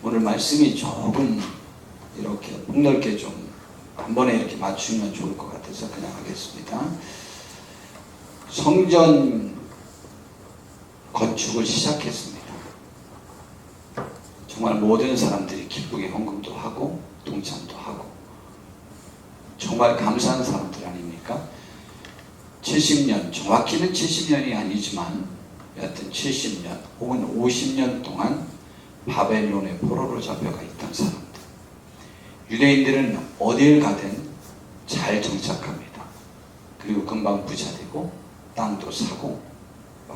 오늘 말씀이 조금 이렇게 폭넓게 좀 한 번에 이렇게 맞추면 좋을 것 같아서 그냥 하겠습니다. 성전 건축을 시작했습니다. 정말 모든 사람들이 기쁘게 헌금도 하고 동참도 하고 정말 감사한 사람들 아닙니까? 70년, 정확히는 70년이 아니지만 여하튼 70년 혹은 50년 동안 바벨론의 포로로 잡혀가 있던 사람들. 유대인들은 어딜 가든 잘 정착합니다. 그리고 금방 부자 되고 땅도 사고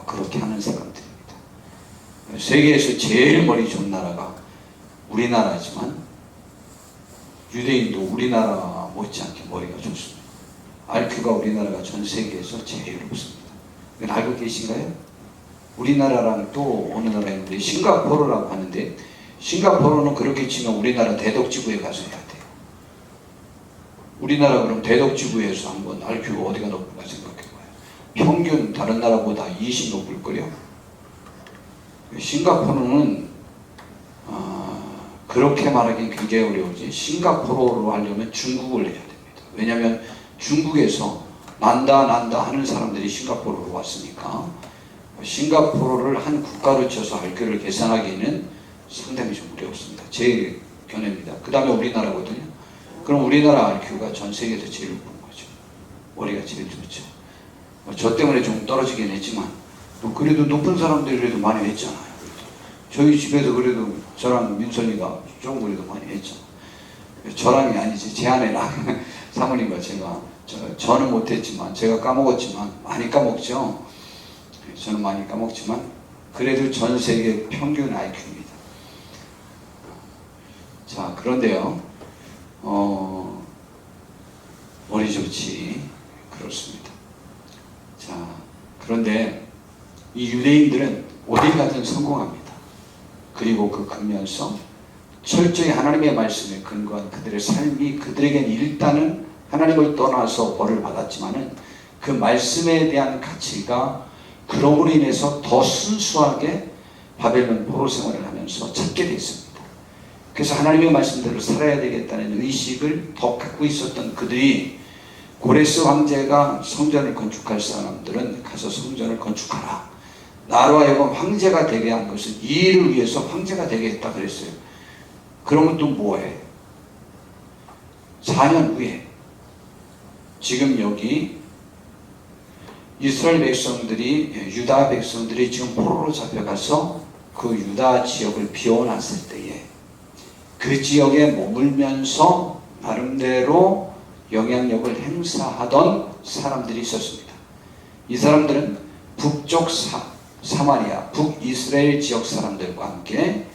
그렇게 하는 사람들입니다. 세계에서 제일 머리 좋은 나라가 우리나라지만 유대인도 우리나라 못지않게 머리가 좋습니다. IQ가 우리나라가 전 세계에서 제일 높습니다. 이건 알고 계신가요? 우리나라랑 또 어느 나라가 있는데 싱가포르라고 하는데 싱가포르는 그렇게 치면 우리나라 대덕지구에 가서 해야 돼요. 우리나라 그럼 대덕지구에서 한번 IQ가 어디가 높을까 생각해봐요. 평균 다른 나라보다 20 높을걸요? 싱가포르는 그렇게 말하기 굉장히 어려우지. 싱가포르로 하려면 중국을 해야 됩니다. 왜냐하면 중국에서 난다 하는 사람들이 싱가포르로 왔으니까 싱가포르를 한 국가로 쳐서 IQ를 계산하기는 상당히 좀 어렵습니다. 제 견해입니다. 그 다음에 우리나라거든요. 그럼 우리나라 IQ가 전 세계에서 제일 높은 거죠. 머리가 제일 좋죠. 저 때문에 좀 떨어지긴 했지만 그래도 높은 사람들이 그래도 많이 했잖아요. 저희 집에서 그래도 저랑 민선이가 좀 그래도 많이 했죠. 저랑이 아니지 제 아내랑 사모님과 제가 저는 못했지만 제가 까먹었지만 많이 까먹죠. 저는 많이 까먹지만 그래도 전 세계 평균 IQ입니다. 자, 그런데요, 머리 좋지. 그렇습니다. 자, 그런데 이 유대인들은 어딜 가든 성공합니다. 그리고 그 근면서 철저히 하나님의 말씀에 근거한 그들의 삶이 그들에겐 일단은 하나님을 떠나서 벌을 받았지만은 그 말씀에 대한 가치가 그럼으로 인해서 더 순수하게 바벨론 포로 생활을 하면서 찾게 됐습니다. 그래서 하나님의 말씀대로 살아야 되겠다는 의식을 더 갖고 있었던 그들이 고레스 황제가 성전을 건축할 사람들은 가서 성전을 건축하라. 나로 하여금 황제가 되게 한 것은 이 일을 위해서 황제가 되게 했다 그랬어요. 그러면 또 뭐해? 4년 후에 지금 여기 이스라엘 백성들이 유다 백성들이 지금 포로로 잡혀가서 그 유다 지역을 비워놨을 때에 그 지역에 머물면서 나름대로 영향력을 행사하던 사람들이 있었습니다. 이 사람들은 북쪽 사마리아, 북이스라엘 지역 사람들과 함께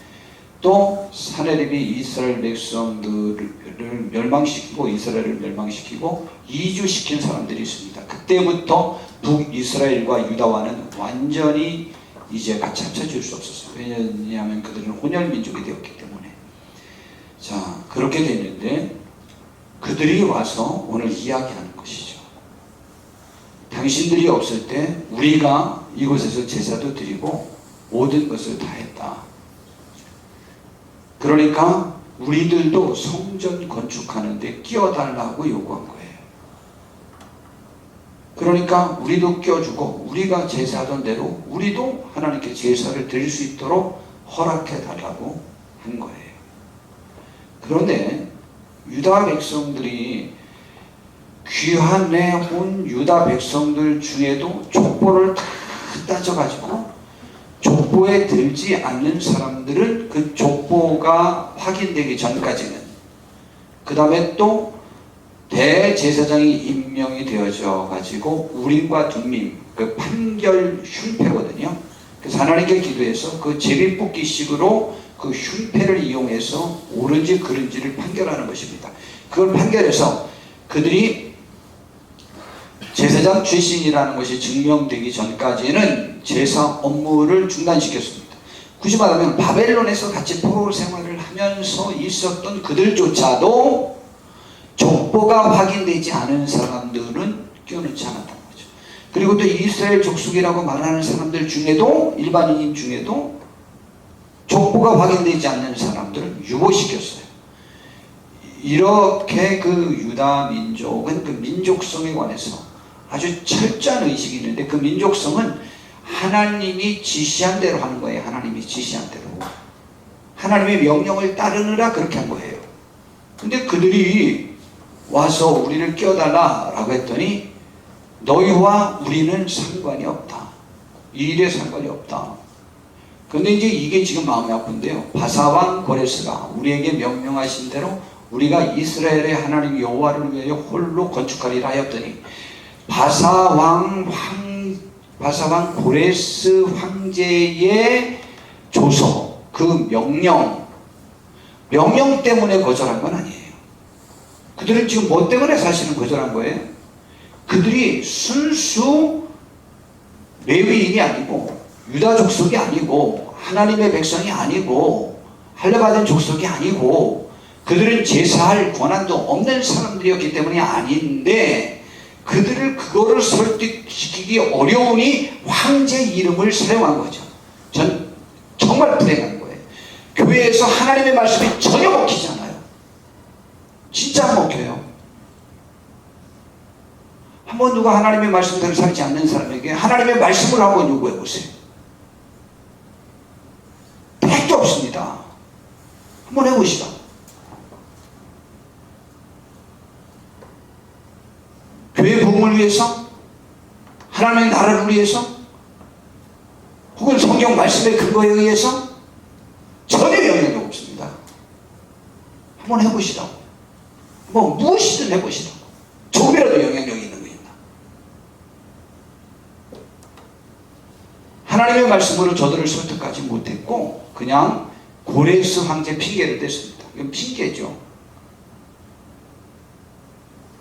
또 사내립이 이스라엘 백성들을 멸망시키고 이스라엘을 멸망시키고 이주시킨 사람들이 있습니다. 그때부터 북이스라엘과 유다와는 완전히 이제 같이 합쳐질 수 없었어요. 왜냐하면 그들은 혼혈민족이 되었기 때문에. 자, 그렇게 됐는데 그들이 와서 오늘 이야기하는 것이죠. 당신들이 없을 때 우리가 이곳에서 제사도 드리고 모든 것을 다 했다. 그러니까 우리들도 성전 건축하는데 끼어달라고 요구한 거예요. 그러니까 우리도 껴주고 우리가 제사하던 대로 우리도 하나님께 제사를 드릴 수 있도록 허락해달라고 한 거예요. 그런데 유다 백성들이 귀환해 온 유다 백성들 중에도 족보를 다 따져가지고 족보에 들지 않는 사람들은 그 족보가 확인되기 전까지는 그 다음에 또 대제사장이 임명이 되어져 가지고 우림과 둠밈 그 판결 흉패거든요. 그래서 하나님께 기도해서 그 제비뽑기식으로 그 흉패를 이용해서 옳은지 그른지를 판결하는 것입니다. 그걸 판결해서 그들이 제사장 출신이라는 것이 증명되기 전까지는 제사 업무를 중단시켰습니다. 굳이 말하면 바벨론에서 같이 포로 생활을 하면서 있었던 그들조차도 족보가 확인되지 않은 사람들은 끼어넣지 않았던 거죠. 그리고 또 이스라엘 족속이라고 말하는 사람들 중에도 일반인인 중에도 족보가 확인되지 않는 사람들은 유보시켰어요. 이렇게 그 유다 민족은 그 민족성에 관해서 아주 철저한 의식이 있는데, 그 민족성은 하나님이 지시한 대로 하는 거예요. 하나님이 지시한 대로. 하나님의 명령을 따르느라 그렇게 한 거예요. 근데 그들이 와서 우리를 껴달라 라고 했더니, 너희와 우리는 상관이 없다. 이 일에 상관이 없다. 근데 이제 이게 지금 마음이 아픈데요. 바사왕 고레스가 우리에게 명령하신 대로 우리가 이스라엘의 하나님 여호와를 위하여 홀로 건축하리라 하였더니, 바사왕 고레스 황제의 조서, 그 명령 때문에 거절한 건 아니에요. 그들은 지금 뭐 때문에 사실은 거절한 거예요? 그들이 순수 레위인이 아니고 유다 족속이 아니고 하나님의 백성이 아니고 할례받은 족속이 아니고, 그들은 제사할 권한도 없는 사람들이었기 때문이 아닌데, 그들을 그거를 설득시키기 어려우니 황제 이름을 사용한 거죠. 전 정말 불행한 거예요. 교회에서 하나님의 말씀이 전혀 먹히잖아요. 진짜 안 먹혀요. 한번 누가 하나님의 말씀대로 살지 않는 사람에게 하나님의 말씀을 한번 요구해 보세요. 택도 없습니다. 한번 해보시다. 교회 부흥을 위해서, 하나님의 나라를 위해서, 혹은 성경 말씀의 근거에 의해서 전혀 영향이 없습니다. 한번 해보시다. 뭐 무엇이든 해보시다. 조금이라도 영향력이 있는 거 있나? 하나님의 말씀으로 저들을 설득하지 못했고 그냥 고레스 황제 핑계를 댔습니다. 이건 핑계죠.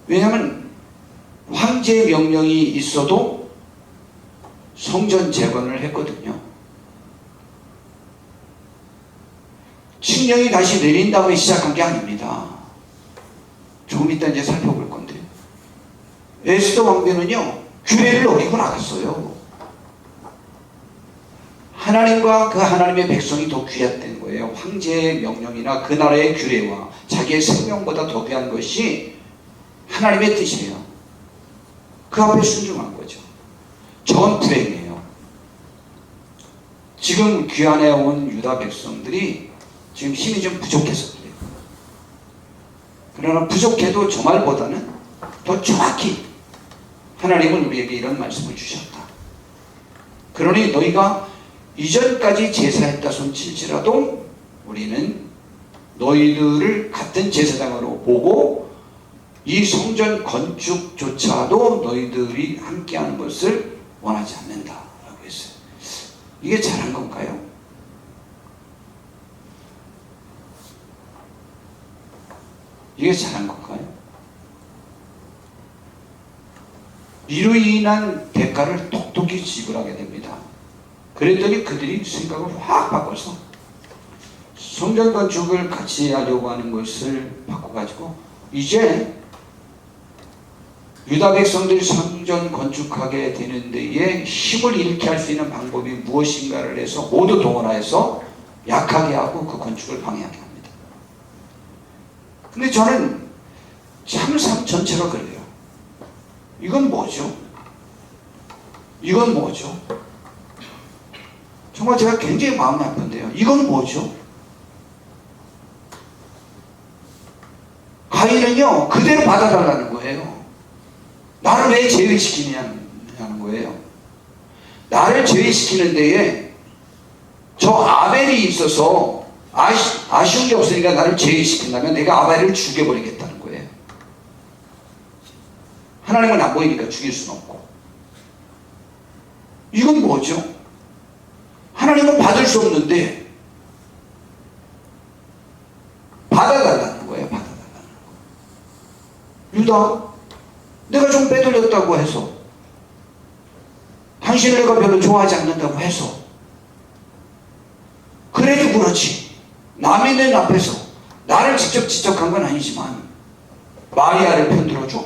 왜냐하면 황제의 명령이 있어도 성전 재건을 했거든요. 칙령이 다시 내린 다음에 시작한 게 아닙니다. 조금 이따 이제 살펴볼 건데, 에스더 왕비는요 규례를 어기고 나갔어요. 하나님과 그 하나님의 백성이 더 귀했던 거예요. 황제의 명령이나 그 나라의 규례와 자기의 생명보다 더 귀한 것이 하나님의 뜻이에요. 그 앞에 순종한 거죠. 저건 불행이에요. 지금 귀환해 온 유다 백성들이 지금 힘이 좀 부족해서 그래요. 그러나 부족해도 저 말보다는 더 정확히 하나님은 우리에게 이런 말씀을 주셨다. 그러니 너희가 이전까지 제사했다 손칠지라도 우리는 너희들을 같은 제사장으로 보고 이 성전 건축조차도 너희들이 함께하는 것을 원하지 않는다 라고 했어요. 이게 잘한 건가요? 이게 잘한 건가요? 이로 인한 대가를 똑똑히 지불하게 됩니다. 그랬더니 그들이 생각을 확 바꿔서 성전 건축을 같이 하려고 하는 것을 바꿔가지고 이제 유다 백성들이 성전 건축하게 되는 데에 힘을 잃게 할 수 있는 방법이 무엇인가를 해서 모두 동원하여서 약하게 하고 그 건축을 방해하게 합니다. 근데 저는 참 삶 전체가 그래요. 이건 뭐죠? 이건 뭐죠? 정말 제가 굉장히 마음이 아픈데요. 이건 뭐죠? 가인은요 그대로 받아달라는 거예요. 나를 왜 제외시키냐는 거예요. 나를 제외시키는 데에 저 아벨이 있어서 아쉬운 게 없으니까 나를 제외시킨다면 내가 아벨을 죽여버리겠다는 거예요. 하나님은 안 보이니까 죽일 수는 없고. 이건 뭐죠? 하나님은 받을 수 없는데 받아달라는 거예요. 받아달라는 거. 유다, 내가 좀 빼돌렸다고 해서, 당신을 내가 별로 좋아하지 않는다고 해서, 그래도 그렇지 남이 있는 앞에서 나를 직접 지적한 건 아니지만 마리아를 편들어줘.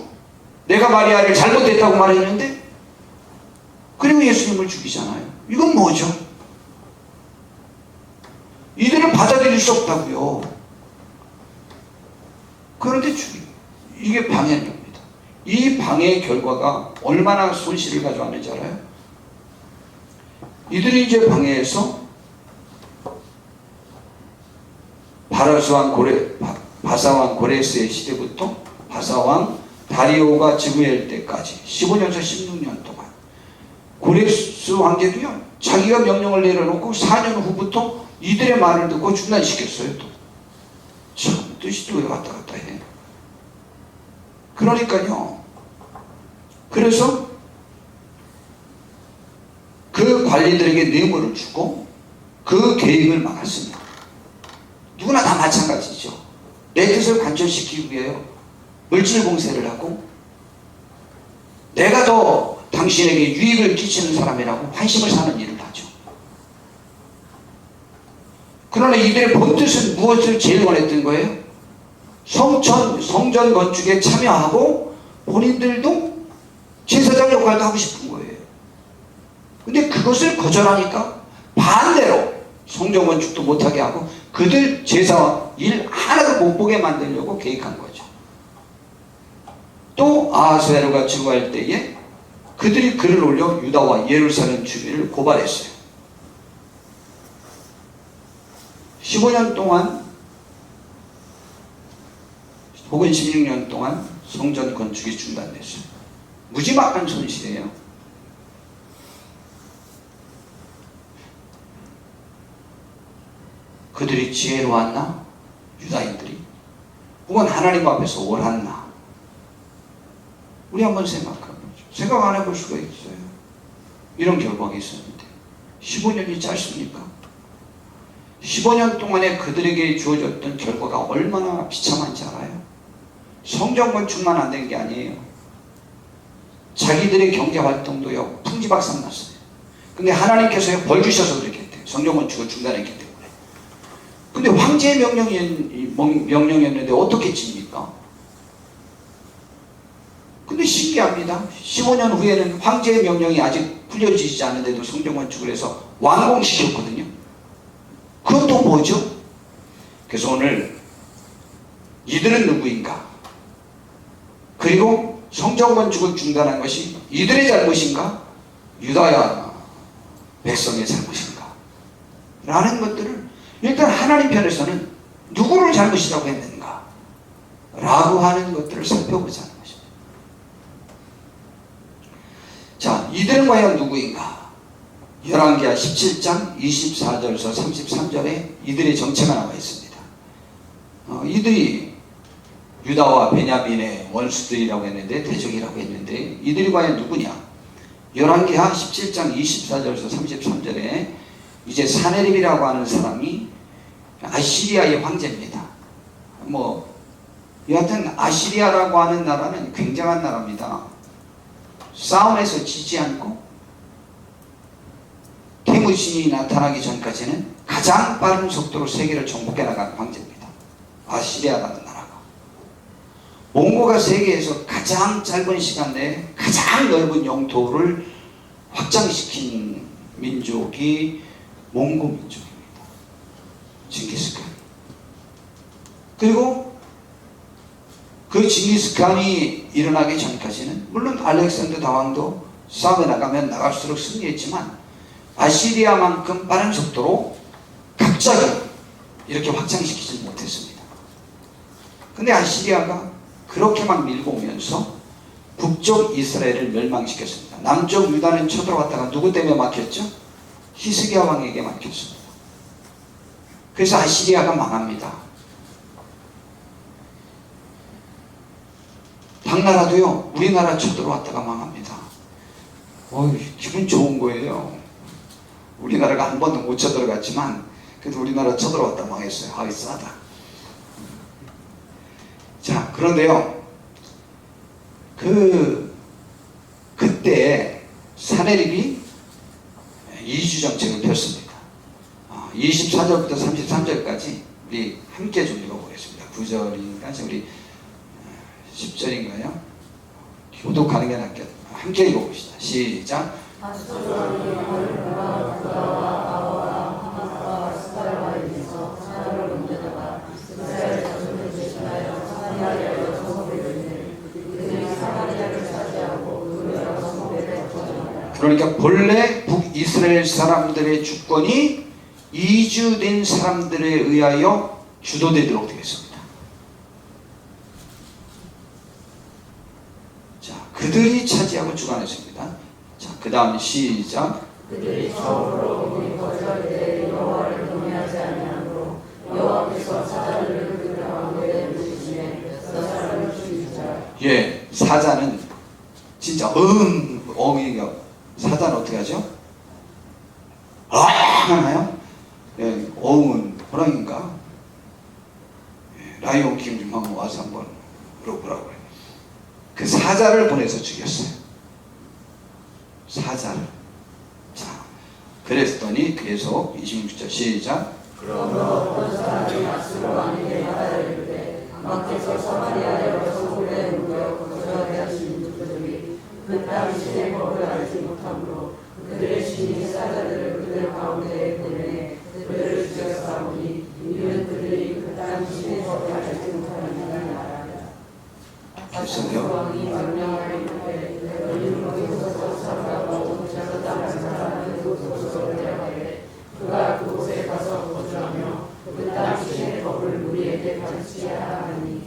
내가 마리아를 잘못했다고 말했는데 그리고 예수님을 죽이잖아요. 이건 뭐죠? 수 없다고요. 그런데 이게 방해한 겁니다. 이 방해의 결과가 얼마나 손실을 가져왔는지 알아요? 이들이 이제 방해해서 바사왕 고레스의 시대부터 바사왕 다리오가 즉위할 때까지 15년에서 16년 동안 고레스 황제도요, 자기가 명령을 내려놓고 4년 후부터 이들의 말을 듣고 중단시켰어요. 또 참 뜻이 왜 왔다 갔다 해. 그러니까요, 그래서 그 관리들에게 뇌물을 주고 그 계획을 막았습니다. 누구나 다 마찬가지죠. 내 뜻을 관철시키기 위해 물질 공세를 하고 내가 더 당신에게 유익을 끼치는 사람이라고 환심을 사는 일을 하죠. 그러나 이들의 본뜻은 무엇을 제일 원했던 거예요? 성전 건축에 참여하고 본인들도 제사장 역할도 하고 싶은 거예요. 근데 그것을 거절하니까 반대로 성전 건축도 못하게 하고 그들 제사 일 하나도 못 보게 만들려고 계획한 거죠. 또 아하수에로가 즉위할 때에 그들이 글을 올려 유다와 예루살렘 주민을 고발했어요. 15년 동안 혹은 16년 동안 성전 건축이 중단됐어요. 무지막한 손실이에요. 그들이 지혜로웠나? 유다인들이? 혹은 하나님 앞에서 옳았나? 우리 한번 생각해보죠. 생각 안 해볼 수가 있어요. 이런 결과가 있었는데 15년이 짧습니까? 15년 동안에 그들에게 주어졌던 결과가 얼마나 비참한지 알아요? 성전 건축만 안 된 게 아니에요. 자기들의 경제활동도요, 풍지박산 났어요. 근데 하나님께서 벌 주셔서 그렇게 했대요. 성전 건축을 중단했기 때문에. 근데 황제의 명령이었는데 어떻게 칩니까? 근데 신기합니다. 15년 후에는 황제의 명령이 아직 풀려지지 않은데도 성전 건축을 해서 완공시켰거든요. 그것도 뭐죠? 그래서 오늘 이들은 누구인가? 그리고 성전 건축을 중단한 것이 이들의 잘못인가? 유다야 백성의 잘못인가? 라는 것들을 일단 하나님 편에서는 누구를 잘못이라고 했는가? 라고 하는 것들을 살펴보자는 것입니다. 자, 이들은 과연 누구인가? 열왕기하 17장 24절에서 33절에 이들의 정체가 나와 있습니다. 이들이 유다와 베냐민의 원수들이라고 했는데, 대적이라고 했는데, 이들이 과연 누구냐? 열왕기하 17장 24절에서 33절에 이제 사네립이라고 하는 사람이 아시리아의 황제입니다. 여하튼 아시리아라고 하는 나라는 굉장한 나라입니다. 싸움에서 지지 않고 태무신이 나타나기 전까지는 가장 빠른 속도로 세계를 정복해 나가는 황제입니다. 아시리아라는 나라가. 몽고가 세계에서 가장 짧은 시간 내에 가장 넓은 영토를 확장시킨 민족이 몽고 민족입니다. 징기스칸. 그리고 그 징기스칸이 일어나기 전까지는 물론 알렉산더 다왕도 싸움에 나가면 나갈수록 승리했지만 아시리아만큼 빠른 속도로 갑자기 이렇게 확장시키지 못했습니다. 근데 아시리아가 그렇게 막 밀고 오면서 북쪽 이스라엘을 멸망시켰습니다. 남쪽 유다는 쳐들어왔다가 누구 때문에 막혔죠? 히스기야 왕에게 막혔습니다. 그래서 아시리아가 망합니다. 당나라도요, 우리나라 쳐들어왔다가 망합니다. 기분 좋은 거예요. 우리나라가 한 번도 못 쳐들어갔지만 그래도 우리나라 쳐들어왔다 망했어요. 하기 싸다. 자, 그런데요, 그때 사네립이 이주 정책을 폈습니다. 24절부터 33절까지 우리 함께 좀 읽어보겠습니다. 9절인가 우리 10절인가요? 교독하는 게 낫겠다. 함께 읽어봅시다. 시작. 그러니까 본래 북이스라엘 사람들의 주권이 이주된 사람들에 의하여 주도되도록 되겠습니다. 자, 그들이 차지하고 주관했습니다. 자, 그 다음 시작. 그들이 처음으로 우리 거절에 여호와를 경외하지 아니하므로 여호와께서 사자를 그들 가운데 내주시매 그 사람을 죽이자. 예, 사자는 진짜 어ങ്ങി가 사자는 어떻게 하죠? 하나요? 예, 어흥은 호랑인가? 예, 라이온 킹 좀 한번 와서 한번 물어보라고요. 그 사자를 보내서 죽였어요. 사자를. 자, 그랬더니 계속 26절 시작. 그러므로 어떤 사람이 악수로 왕에게 말하되 왕께서 사마리아에서 소굴에 누워 거절하게 하신 그들이 그 당시의 법을 알지 못하므로 그들의 신이 사자들을 그들 가운데에 보내 그들을 죽였사오니 이는 그들이 그 당시의 법을 알지 못하느니라. 됐어요? 왕이 명령하되 너희는 거기서 살아가고 자기 땅을 살아가는 곳으로 내려가되 그가 그곳에 가서 거주하며 그 당시의 법을 우리에게 가르치야 하니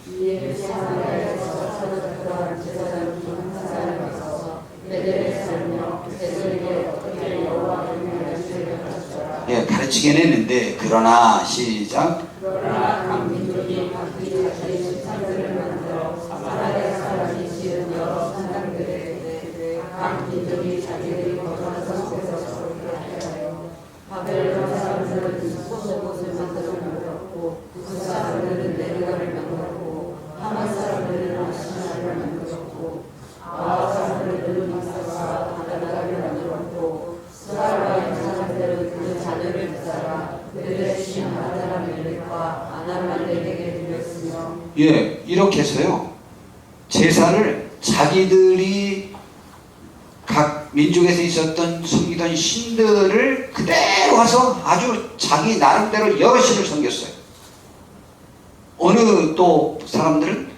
이에 사마리아에서 찾아들어간 제사장 중 한 사람이 있어서 베델에 살며 베델에게 어떻게 여호와 경외하시기를 가르쳐라. 예, 가르치긴 했는데 그러나 시작. 그러나 각 민족이 각기 자기의 신상들을 만들어 사마리아 사람이 지은 여러 산당들에 각 민족이 자기들이 거주하는 곳에서 서로게 하여 바벨론 사람들은 소속옷을 만들었고 그 사람들은 네르가를 만들었고 하만 사람들은 아시나를 만들었고 아와 사람들은 미사와 다다나를 만들었고 스바라의 사람들은 그 자녀를 붙잡아 그들의 신 아다라멜렉과 아나말렉에게 드렸으며. 예, 이렇게 해서요. 제사를 자기들이 각 민족에서 있었던 섬기던 신들을 그대로 와서 아주 자기 나름대로 여러 신을 섬겼어요. 어느 또 사람들은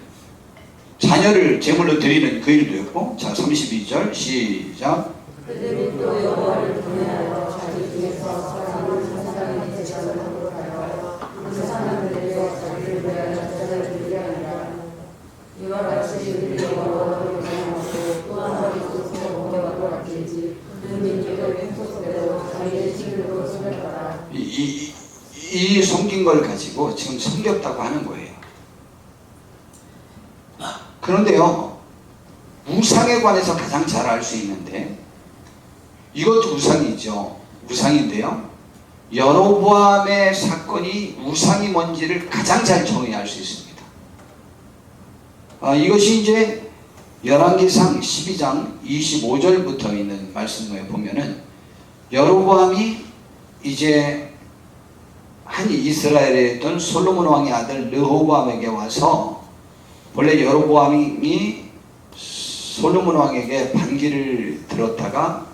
자녀를 제물로 드리는 그 일도 했고. 자, 32절 시작. 그들이 또 여호와를 경외하여 자기 중에서 사람을 산상에 제사를 하도록 하여 그 사람들에게 자기를 위하여 제사를 드리게 하니라. 이와 같이 그들이 여호와를 경외하고 또 한 번 이곳에 옮겨가도 같이지 그 민족의 횡속대로 자기의 신으로 섬겼더라. 이 섬긴 걸 가지고 지금 섬겼다고 하는 거예요. 그런데요, 우상에 관해서 가장 잘 알 수 있는데, 이것도 우상이죠. 우상인데요, 여로보암의 사건이 우상이 뭔지를 가장 잘 정의할 수 있습니다. 이것이 이제 열왕기상 12장 25절부터 있는 말씀에 보면은 여로보암이 이제 한 이스라엘에 있던 솔로몬 왕의 아들 르호보암에게 와서, 원래 여로보암이 솔로몬 왕에게 반기를 들었다가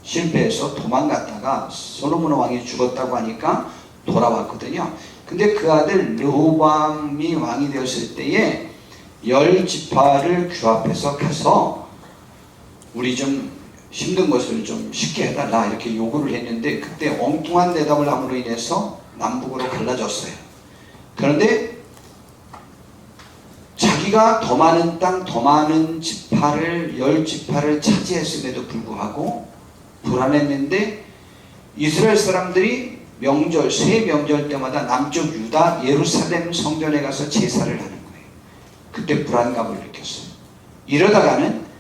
실패해서 도망갔다가 솔로몬 왕이 죽었다고 하니까 돌아왔거든요. 근데 그 아들 르호보암이 왕이 되었을 때에 10지파를 규합해서 가서 우리 좀 힘든 것을 좀 쉽게 해달라 이렇게 요구를 했는데, 그때 엉뚱한 대답을 함으로 인해서 남북으로 갈라졌어요. 그런데 자기가 더 많은 땅, 더 많은 지파를 10지파를 차지했음에도 불구하고 불안했는데, 이스라엘 사람들이 명절, 새 명절 때마다 남쪽 유다 예루살렘 성전에 가서 제사를 하는 거예요. 그때 불안감을 느꼈어요. 이러다가는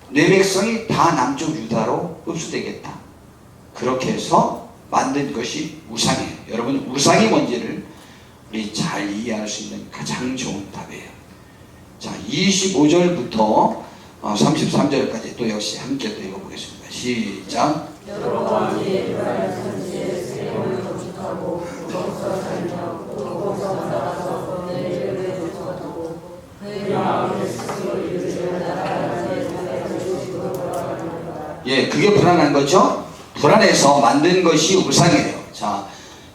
내 백성이 다 남쪽 유다로 흡수되겠다. 그렇게 해서 만든 것이 우상이에요. 여러분, 우상이 뭔지를 우리 잘 이해할 수 있는 가장 좋은 답이에요. 자, 25절부터 33절까지 또 역시 함께 또 읽어보겠습니다. 시작. 여로보암이 이스라엘 산지에 세겜을 건축하고 거기서 살며 또 거기서 나가서 그의 이름을 조성하고 그의 마음에 스스로 이르시는 나라의 세상에 주시고 돌아가니라. 예, 그게 불안한 거죠? 불안해서 만든 것이 우상이에요. 자,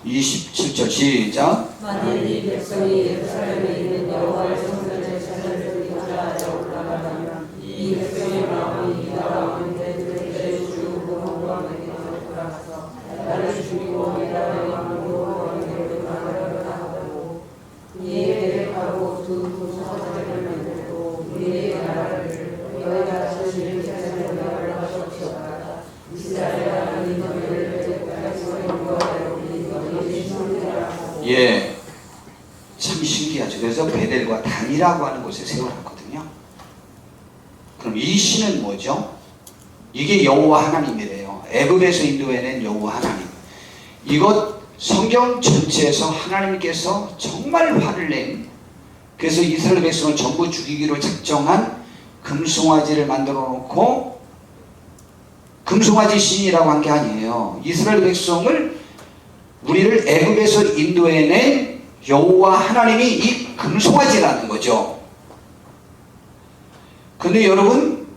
27절 시작. 만일 이 백성이 예루살렘에 있는 여호와의 성전에 제사를 드리고자 하여 올라가면 이 백성의 마음이 이 나라와 예, 참 신기하죠. 그래서 베델과 단이라고 하는 곳에 세워놨거든요. 그럼 이 신은 뭐죠? 이게 여호와 하나님이래요. 애굽에서 인도해낸 여호와 하나님. 이것 성경 전체에서 하나님께서 정말 화를 낸, 그래서 이스라엘 백성을 전부 죽이기로 작정한 금송아지를 만들어 놓고, 금송아지 신이라고 한 게 아니에요. 이스라엘 백성을, 우리를 애굽에서 인도해낸 여호와 하나님이 이 금송아지라는 거죠. 근데 여러분,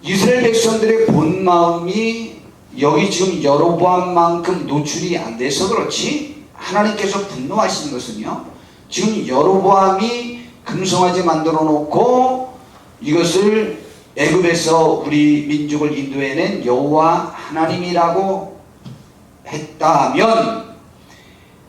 이스라엘 백성들의 본 마음이 여기 지금 여로보암만큼 노출이 안 돼서 그렇지, 하나님께서 분노하시는 것은요, 지금 여로보암이 금송아지 만들어 놓고 이것을 애굽에서 우리 민족을 인도해낸 여호와 하나님이라고 했다면,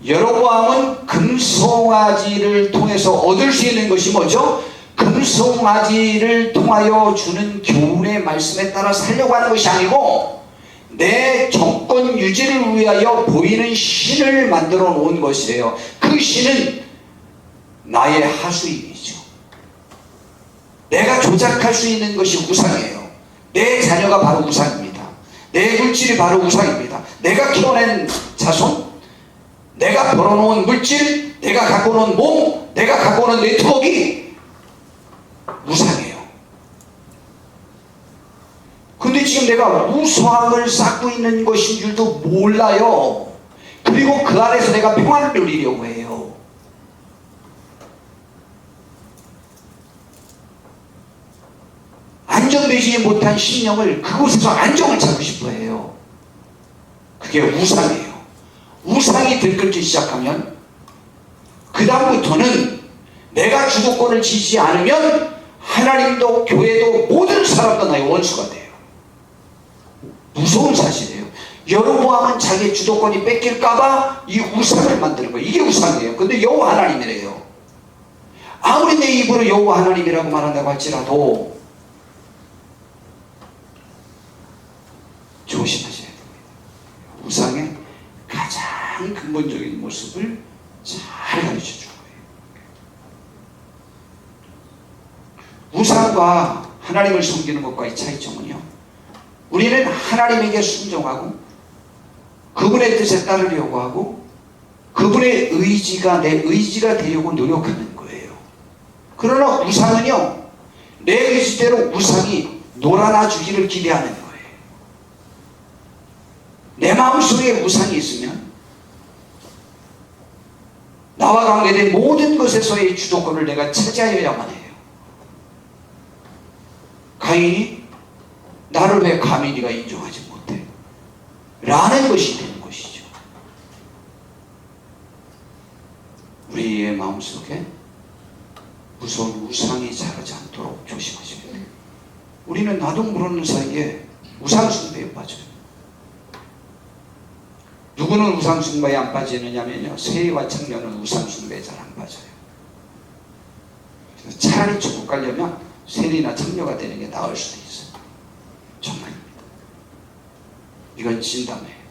여로보암은 금송아지를 통해서 얻을 수 있는 것이 뭐죠? 금송아지를 통하여 주는 교훈의 말씀에 따라 살려고 하는 것이 아니고 내 정권 유지를 위하여 보이는 신을 만들어 놓은 것이에요. 그 신은 나의 하수인이죠. 내가 조작할 수 있는 것이 우상이에요. 내 자녀가 바로 우상입니다. 내 물질이 바로 우상입니다. 내가 키워낸 자손, 내가 벌어놓은 물질, 내가 갖고 오는 몸, 내가 갖고 오는 네트워크가 우상이에요. 근데 지금 내가 우상을 쌓고 있는 것인 줄도 몰라요. 그리고 그 안에서 내가 평안을 누리려고 해요. 안정되지 못한 심령을 그곳에서 안정을 찾고 싶어 해요. 그게 우상이에요. 우상이 들끓기 시작하면 그 다음부터는 내가 주도권을 지지 않으면 하나님도 교회도 모든 사람도 나의 원수가 돼요. 무서운 사실이에요. 여로보암은 자기의 주도권이 뺏길까봐 이 우상을 만드는 거예요. 이게 우상이에요. 근데 여호와 하나님이래요. 아무리 내 입으로 여호와 하나님이라고 말한다고 할지라도 조심하셔야 됩니다. 우상의 가장 근본적인 모습을 잘 가르쳐 줄 거예요. 우상과 하나님을 섬기는 것과의 차이점은요, 우리는 하나님에게 순종하고 그분의 뜻에 따르려고 하고 그분의 의지가 내 의지가 되려고 노력하는 거예요. 그러나 우상은요, 내 의지대로 우상이 놀아나 주기를 기대하는 거예요. 내 마음속에 우상이 있으면 나와 관계된 모든 것에서의 주도권을 내가 차지하여야만 해요. 가인이 나를 왜 감히 네가 인정하지 못해? 라는 것이 되는 것이죠. 우리의 마음속에 무서운 우상이 자라지 않도록 조심하셔야 돼요. 우리는 나도 모르는 사이에 우상숭배에 빠져요. 누구는 우상숭배에 안 빠지느냐면요, 세리와 청년은 우상숭배에 잘 안 빠져요. 차라리 천국 가려면 세리나 청녀가 되는 게 나을 수도 있어요. 정말입니다. 이건 진담이에요.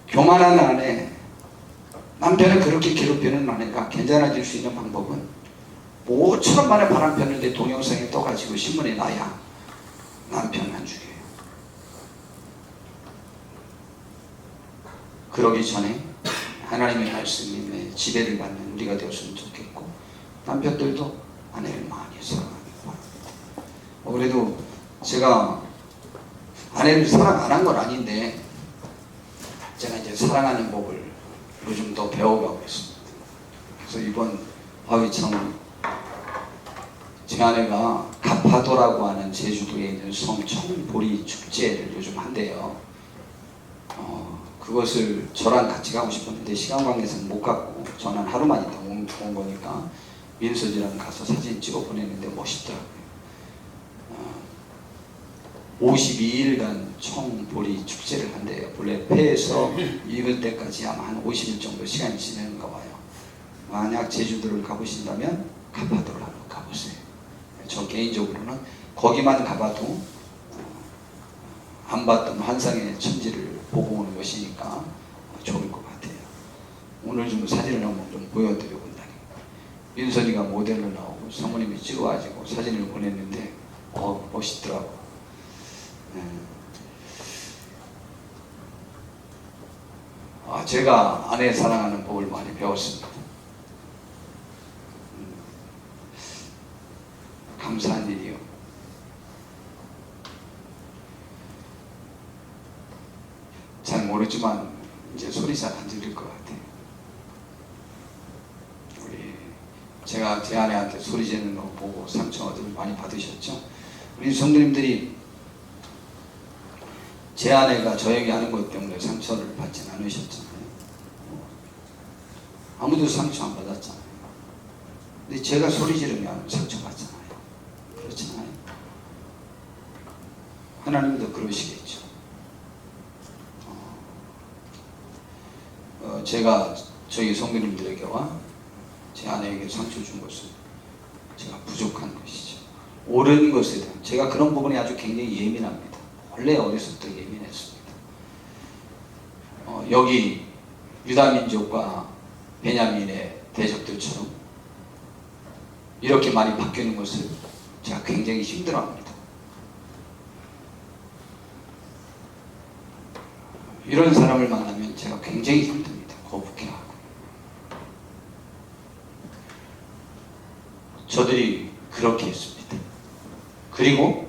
교만한 아내, 남편을 그렇게 괴롭히는 아내가 괜찮아질 수 있는 방법은, 모처럼 만에 바람 폈는데 동영상에 떠가지고 신문에 나야 남편만 죽여요. 그러기 전에 하나님의 말씀에 지배를 받는 우리가 되었으면 좋겠고, 남편들도 아내를 많이 사랑하기 바랍니다. 그래도 제가 아내를 사랑 안 한 건 아닌데, 제가 이제 사랑하는 법을 요즘 더 배워가고 있습니다. 그래서 이번 참 제 아내가 가파도라고 하는 제주도에 있는 섬 청보리 축제를 요즘 한대요. 그것을 저랑 같이 가고 싶었는데 시간 관계상 못 갔고, 저는 하루만 있다 온 거니까 민서지랑 가서 사진 찍어 보냈는데 멋있더라고요. 52일간 청보리 축제를 한대요. 본래 폐에서 익을 때까지 아마 한 50일 정도 시간이 지나는가 봐요. 만약 제주도를 가보신다면 가파도를 한번 가보세요. 저 개인적으로는 거기만 가봐도 안 봤던 환상의 천지를 민선이가 모델로 나오고 사모님이 찍어가지고 사진을 보냈는데 멋있더라고. 제가 아내 사랑하는 법을 많이 배웠습니다. 감사한 일이요. 잘 모르지만 이제 소리 잘 안 들릴 것 같아요. 제가 제 아내한테 소리 지르는 거 보고 상처를 많이 받으셨죠? 우리 성도님들이 제 아내가 저에게 하는 것 때문에 상처를 받진 않으셨잖아요. 아무도 상처 안 받았잖아요. 근데 제가 소리 지르면 상처 받잖아요. 그렇잖아요. 하나님도 그러시겠죠. 제가 저희 성도님들에게와 제 아내에게 상처 준 것은 제가 부족한 것이죠. 옳은 것에 대한 제가 그런 부분에 아주 굉장히 예민합니다. 원래 어렸을 때 예민했습니다. 여기 유다민족과 베냐민의 대적들처럼 이렇게 많이 바뀌는 것을 제가 굉장히 힘들어합니다. 이런 사람을 만나면 제가 굉장히 힘듭니다. 거북해하고. 저들이 그렇게 했습니다. 그리고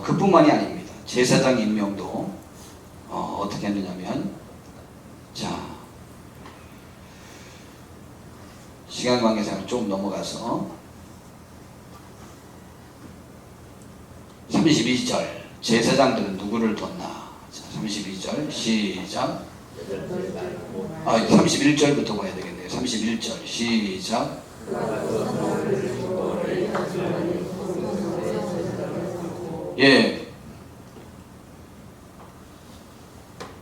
그뿐만이 아닙니다. 제사장 임명도 어떻게 했느냐면, 자, 시간 관계상 좀 넘어가서 32절 제사장들은 누구를 뒀나? 자, 32절 시작. 31절부터 봐야 되겠네요. 31절 시작. 예,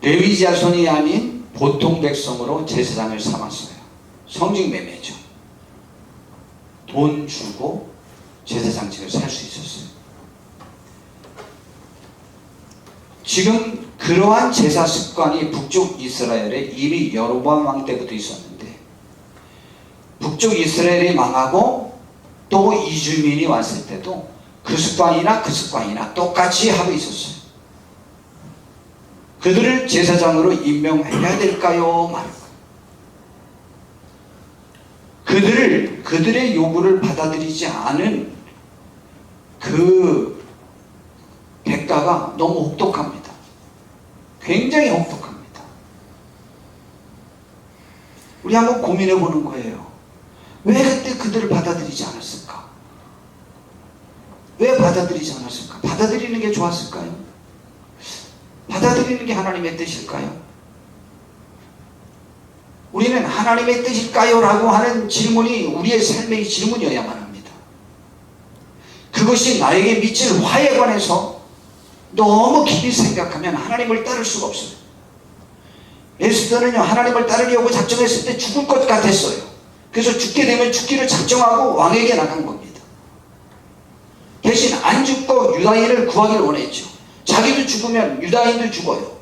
레위 자손이 아닌 보통 백성으로 제사장을 삼았어요. 성직매매죠. 돈 주고 제사장직을 살 수 있었어요. 지금 그러한 제사 습관이 북쪽 이스라엘에 이미 여로보암 왕 때부터 있었는데, 북쪽 이스라엘이 망하고 또 이주민이 왔을 때도 그 습관이나 똑같이 하고 있었어요. 그들을 제사장으로 임명해야 될까요? 말까요? 그들의 요구를 받아들이지 않은 그 대가가 너무 혹독합니다. 굉장히 혹독합니다. 우리 한번 고민해 보는 거예요. 왜 그때 그들을 받아들이지 않았을까? 왜 받아들이지 않았을까? 받아들이는 게 좋았을까요? 받아들이는 게 하나님의 뜻일까요? 우리는 하나님의 뜻일까요? 라고 하는 질문이 우리의 삶의 질문이어야만 합니다. 그것이 나에게 미칠 화에 관해서 너무 깊이 생각하면 하나님을 따를 수가 없어요. 에스더는요, 하나님을 따르려고 작정했을 때 죽을 것 같았어요. 그래서 죽게 되면 죽기를 작정하고 왕에게 나간 겁니다. 대신 안 죽고 유다인을 구하기를 원했죠. 자기도 죽으면 유다인도 죽어요.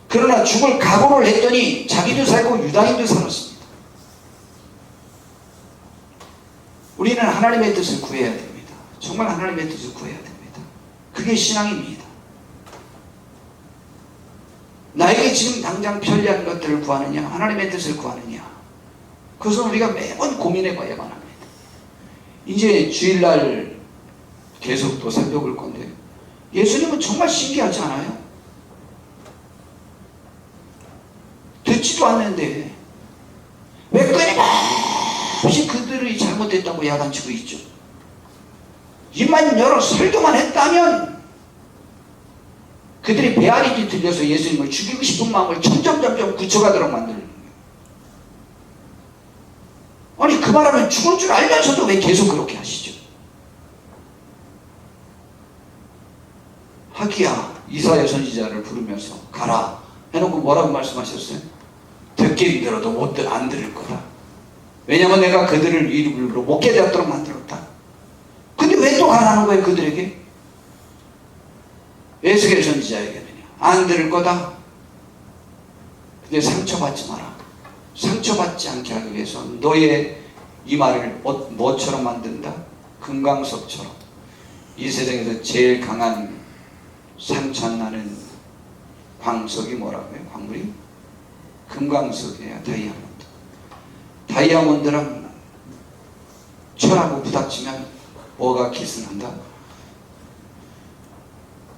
그러나 죽을 각오를 했더니 자기도 살고 유다인도 살았습니다. 우리는 하나님의 뜻을 구해야 됩니다. 정말 하나님의 뜻을 구해야 됩니다. 그게 신앙입니다. 나에게 지금 당장 편리한 것들을 구하느냐, 하나님의 뜻을 구하느냐, 그것은 우리가 매번 고민해 봐야만 합니다. 이제 주일날 계속 또 살펴볼 건데, 예수님은 정말 신기하지 않아요? 듣지도 않는데 왜 끊임없이 그들이 잘못했다고 야단치고 있죠. 입만 열어 설교만 했다면 그들이 배알이 들려서 예수님을 죽이고 싶은 마음을 점점 굳혀가도록 만드는 거예요. 아니, 그 말하면 죽을 줄 알면서도 왜 계속 그렇게 하시죠? 하기야 이사야 선지자를 부르면서 가라 해놓고 뭐라고 말씀하셨어요? 듣긴 들어도 안 들을 거다. 왜냐하면 내가 그들을 이리로 못 깨닫도록 만들었다. 근데 왜 또 가라는 거예요, 그들에게? 에스겔 선지자에게는요, 안 들을 거다. 근데 상처받지 마라. 상처받지 않게 하기 위해서 너의 이마를 뭐처럼 만든다? 금강석처럼. 이 세상에서 제일 강한 상처 나는 광석이 뭐라고요? 광물이? 금강석이에요. 다이아몬드. 다이아몬드랑 철하고 부닥치면 뭐가 기스난다?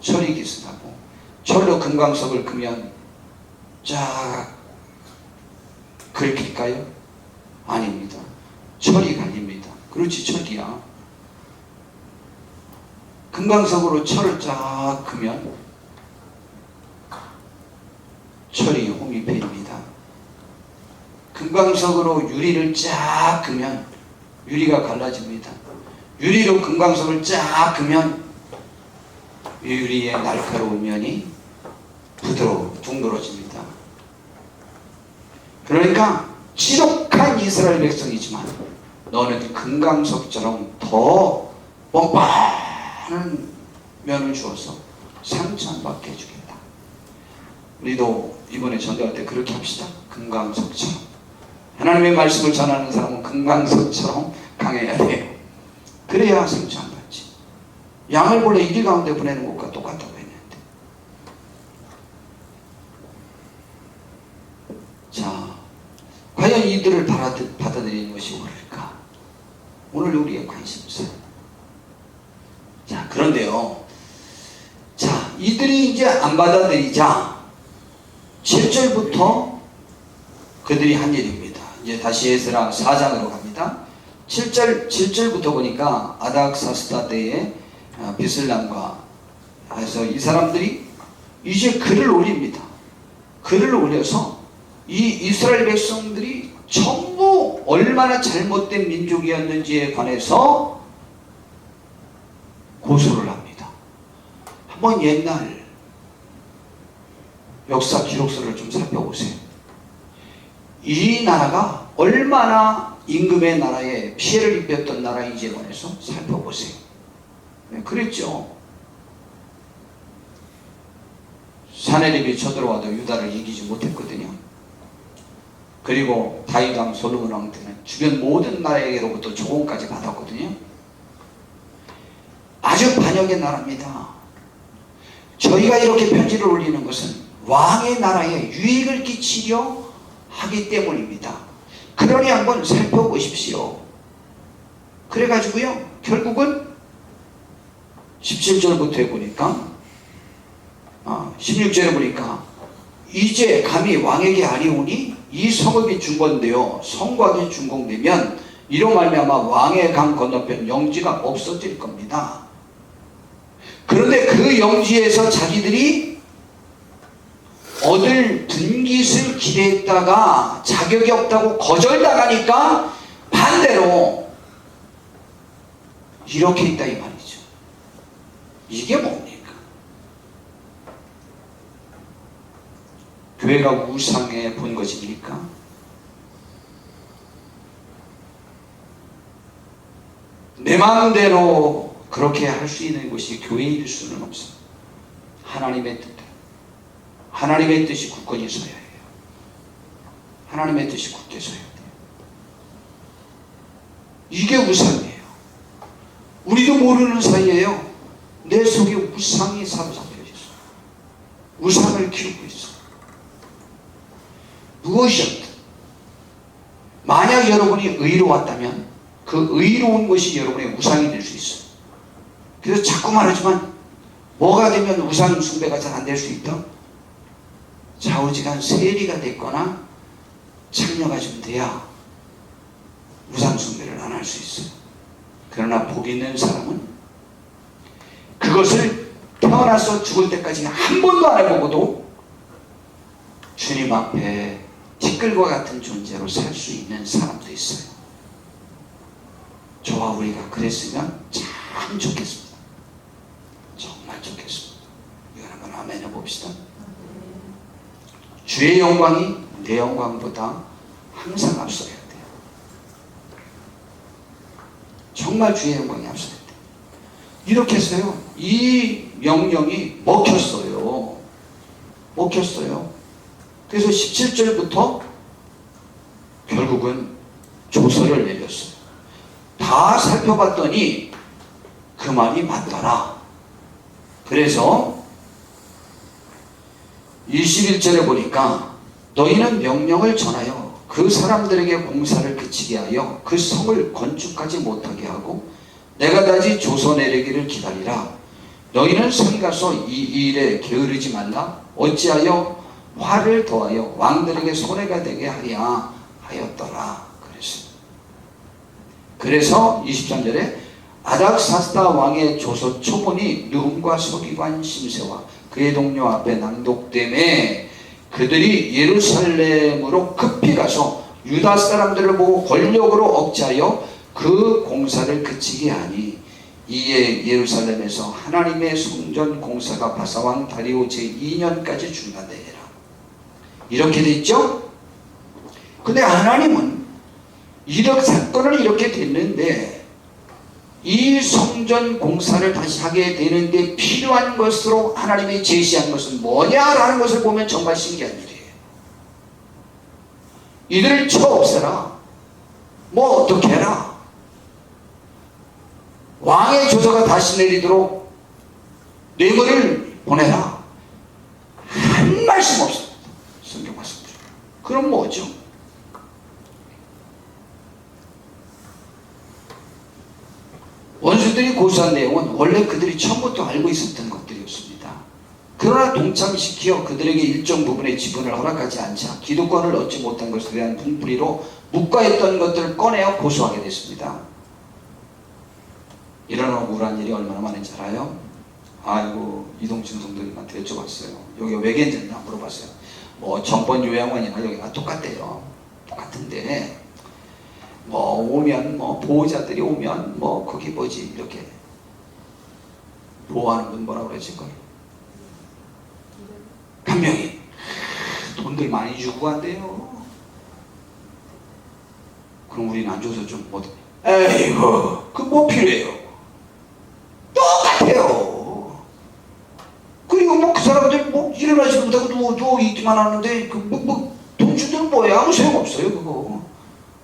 철이 기스나고, 철로 금강석을 그면 쫙 긁힐까요? 아닙니다. 철이 갈립니다. 그렇지, 철이야. 금강석으로 철을 쫙 그면 철이 홈이 패입니다. 금강석으로 유리를 쫙 그면 유리가 갈라집니다. 유리로 금강석을 쫙 그면 유리의 날카로운 면이 둥그러집니다. 그러니까 지독한 이스라엘 백성이지만 너는 금강석처럼 더 뻔뻔한 면을 주어서 상처 안 받게 해주겠다. 우리도 이번에 전도할 때 그렇게 합시다. 금강석처럼. 하나님의 말씀을 전하는 사람은 금강석처럼 강해야 돼요. 그래야 상처 안 받지. 양을 본래 이리 가운데 보내는 것과 똑같다고 했는데. 자, 과연 이들을 받아들이는 것이 옳을까? 오늘 우리의 관심사. 자, 그런데요. 자, 이들이 이제 안 받아들이자 7절부터 그들이 한 일입니다. 이제 다시 에스라 4장으로 갑니다. 7절부터 보니까 아닥사스다 때에 비슬람과 해서 이 사람들이 이제 글을 올립니다. 글을 올려서 이 이스라엘 백성들이 전부 얼마나 잘못된 민족이었는지에 관해서 고소를 합니다. 한번 옛날 역사 기록서를 좀 살펴보세요. 이 나라가 얼마나 임금의 나라에 피해를 입혔던 나라인지에 관해서 살펴보세요. 네, 그랬죠. 사내립이 쳐들어와도 유다를 이기지 못했거든요. 그리고 다윗 왕 솔로몬 왕 때는 주변 모든 나라에게로부터 조공까지 받았거든요. 아주 반역의 나라입니다. 저희가 이렇게 편지를 올리는 것은 왕의 나라에 유익을 끼치려 하기 때문입니다. 그러니 한번 살펴보십시오. 그래가지고요, 결국은 17절부터 보니까 16절에 보니까 이제 감히 왕에게 아리오니 이 성읍이 중건되어 성곽이 준공되면 이로 말미암아 왕의 강 건너편 영지가 없어질 겁니다. 그런데 그 영지에서 자기들이 얻을 분깃을 기대했다가 자격이 없다고 거절당하니까 반대로 이렇게 있다 이 말이죠. 이게 뭡니까? 교회가 우상에 본 것입니까? 내 마음대로 그렇게 할 수 있는 것이 교회일 수는 없습니다. 하나님의 뜻대로. 하나님의 뜻이 굳건히 서야 해요. 하나님의 뜻이 굳게 서야 돼요. 이게 우상이에요. 우리도 모르는 사이에요. 내 속에 우상이 사로잡혀 있어. 우상을 키우고 있어. 무엇이었든 만약 여러분이 의로웠다면 그 의로운 것이 여러분의 우상이 될 수 있어요. 그래서 자꾸 말하지만 뭐가 되면 우상 숭배가 잘 안 될 수 있다? 좌우지간 세리가 됐거나 창녀가 좀 돼야 우상 숭배를 안 할 수 있어요. 그러나 복 있는 사람은 그것을 태어나서 죽을 때까지 한 번도 안 해보고도 주님 앞에 티끌과 같은 존재로 살 수 있는 사람도 있어요. 저와 우리가 그랬으면 참 좋겠습니다. 정말 좋겠습니다. 이건 한번 아멘 해봅시다. 주의 영광이 내 영광보다 항상 앞서야 돼요. 정말 주의 영광이 앞서야 돼요. 이렇게 해서요, 이 명령이 먹혔어요. 먹혔어요. 그래서 17절부터 결국은 조서를 내렸어요. 다 살펴봤더니 그 말이 맞더라. 그래서 21절에 보니까 너희는 명령을 전하여 그 사람들에게 공사를 그치게 하여 그 성을 건축하지 못하게 하고 내가 다시 조서 내리기를 기다리라. 너희는 성가서 이 일에 게으르지 말라. 어찌하여 화를 더하여 왕들에게 손해가 되게 하랴 하였더라. 그래서 23절에 아닥사스다 왕의 조서 초본이 느훔과 서기관 심세와 그의 동료 앞에 낭독되매 그들이 예루살렘으로 급히 가서 유다 사람들을 보고 권력으로 억제하여 그 공사를 그치게 하니 이에 예루살렘에서 하나님의 성전 공사가 바사왕 다리오 제2년까지 중단되니라. 이렇게 돼 있죠? 근데 하나님은 이런 사건을 이렇게 됐는데 이 성전 공사를 다시 하게 되는데 필요한 것으로 하나님이 제시한 것은 뭐냐라는 것을 보면 정말 신기한 일이에요. 이들을 쳐 없애라. 뭐 어떻게 해라. 왕의 조서가 다시 내리도록 뇌물을 보내라. 한 말씀 없습니다. 성경 말씀. 그럼 뭐죠? 원수들이 고소한 내용은 원래 그들이 처음부터 알고 있었던 것들이었습니다. 그러나 동참시켜 그들에게 일정 부분의 지분을 허락하지 않자 기득권을 얻지 못한 것에 대한 분풀이로 묵과했던 것들을 꺼내어 고소하게 됐습니다. 이런 억울한 일이 얼마나 많은지 알아요? 아이고 이동진 성도님한테 여쭤봤어요. 여기 왜 괜찮냐 물어봤어요. 뭐 정권 요양원이나 여기가 똑같대요. 똑같은데 뭐 오면 뭐 보호자들이 오면 뭐 거기 뭐지 이렇게 보호하는 분 뭐라 그러지 그걸 간병인 돈들 많이 주고 간대요. 그럼 우리는 안 줘서 좀 뭐 에이구 그 뭐 필요해요. 똑같아요. 그리고 뭐 그 사람들 뭐 일어나지 못하고 누워 있기만 하는데 그 돈 주든 뭐야 아무 소용없어요. 그거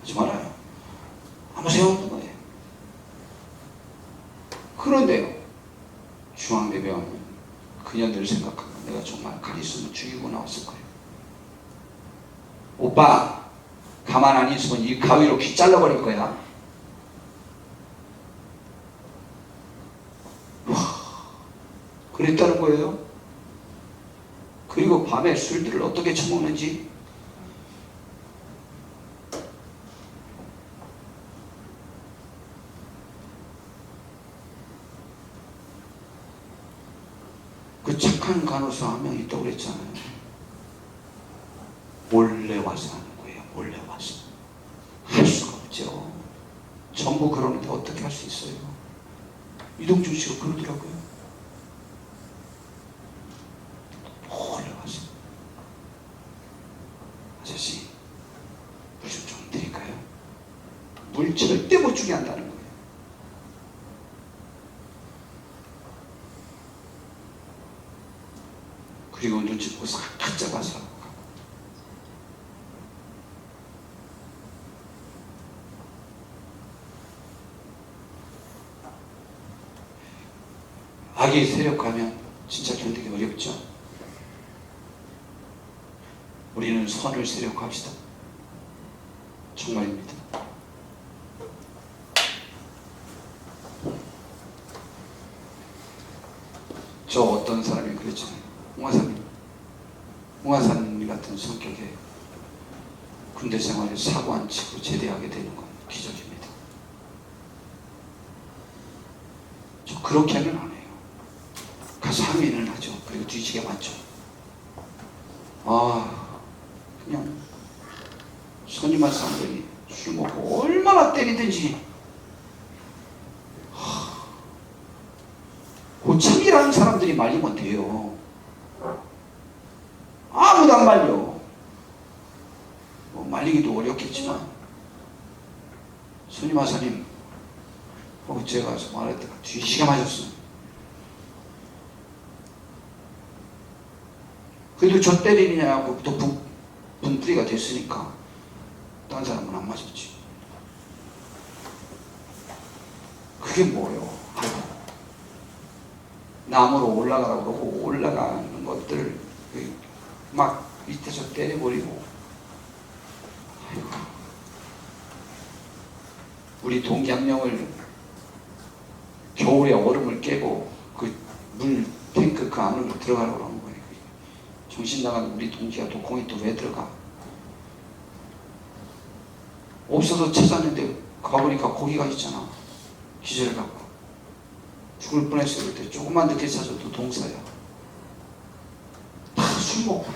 하지 말아요. 아무 소용없는 거예요. 그런데요 중앙대병원은 그녀들 생각하면 내가 정말 가리수는 죽이고 나왔을 거예요. 오빠 가만 안 있으면 이 가위로 귀 잘라버릴 거야. 와, 그랬다는 거예요. 그리고 밤에 술들을 어떻게 처먹는지 그 착한 간호사 한 명 있다고 그랬잖아요. 몰래 와서 하는 거예요. 몰래 와서. 할 수가 없죠. 전부 그러는데 어떻게 할 수 있어요? 이동준 씨가 그러더라고요. 몰래 와서. 아저씨 물 좀 드릴까요? 물 절대 못 주게 한다는 거예요. 그리고 눈치 보고 싹 잡아서 가고. 악이 세력하면 진짜 견디기 어렵죠. 우리는 선을 세력합시다. 정말입니다. 저 어떤 사람이 그랬잖아요. 홍화사님 같은 성격에 군대 생활에 사고 안 치고 제대하게 되는 건 기적입니다. 저 그렇게는 안 해요. 가서 항의는 하죠. 그리고 뒤지게 맞죠. 그냥 선임한 사람들이 술 먹고 얼마나 때리든지 고참이라는 사람들이 말리면 돼요. 아무도 안 말려. 뭐 말리기도 어렵겠지만 선임하사님 제가 가서 말했다가 뒤지게 맞았어요. 그래도 저 때리느냐고 또 분풀이가 됐으니까 다른 사람은 안 맞았지. 그게 뭐예요? 아이고, 나무로 올라가라고 그러고 올라가는 것들 막 밑에서 때려버리고. 아이고, 우리 동양령을 겨울에 얼음을 깨고 그 물 탱크 그 안으로 들어가라고 하는 거예요. 정신 나간 우리 동지가 또 공이 또 왜 들어가? 없어서 찾았는데 가보니까 고기가 있잖아. 기절해갖고 죽을 뻔했을 때 조금만 늦게 찾아도 동사야. 다 술 먹고.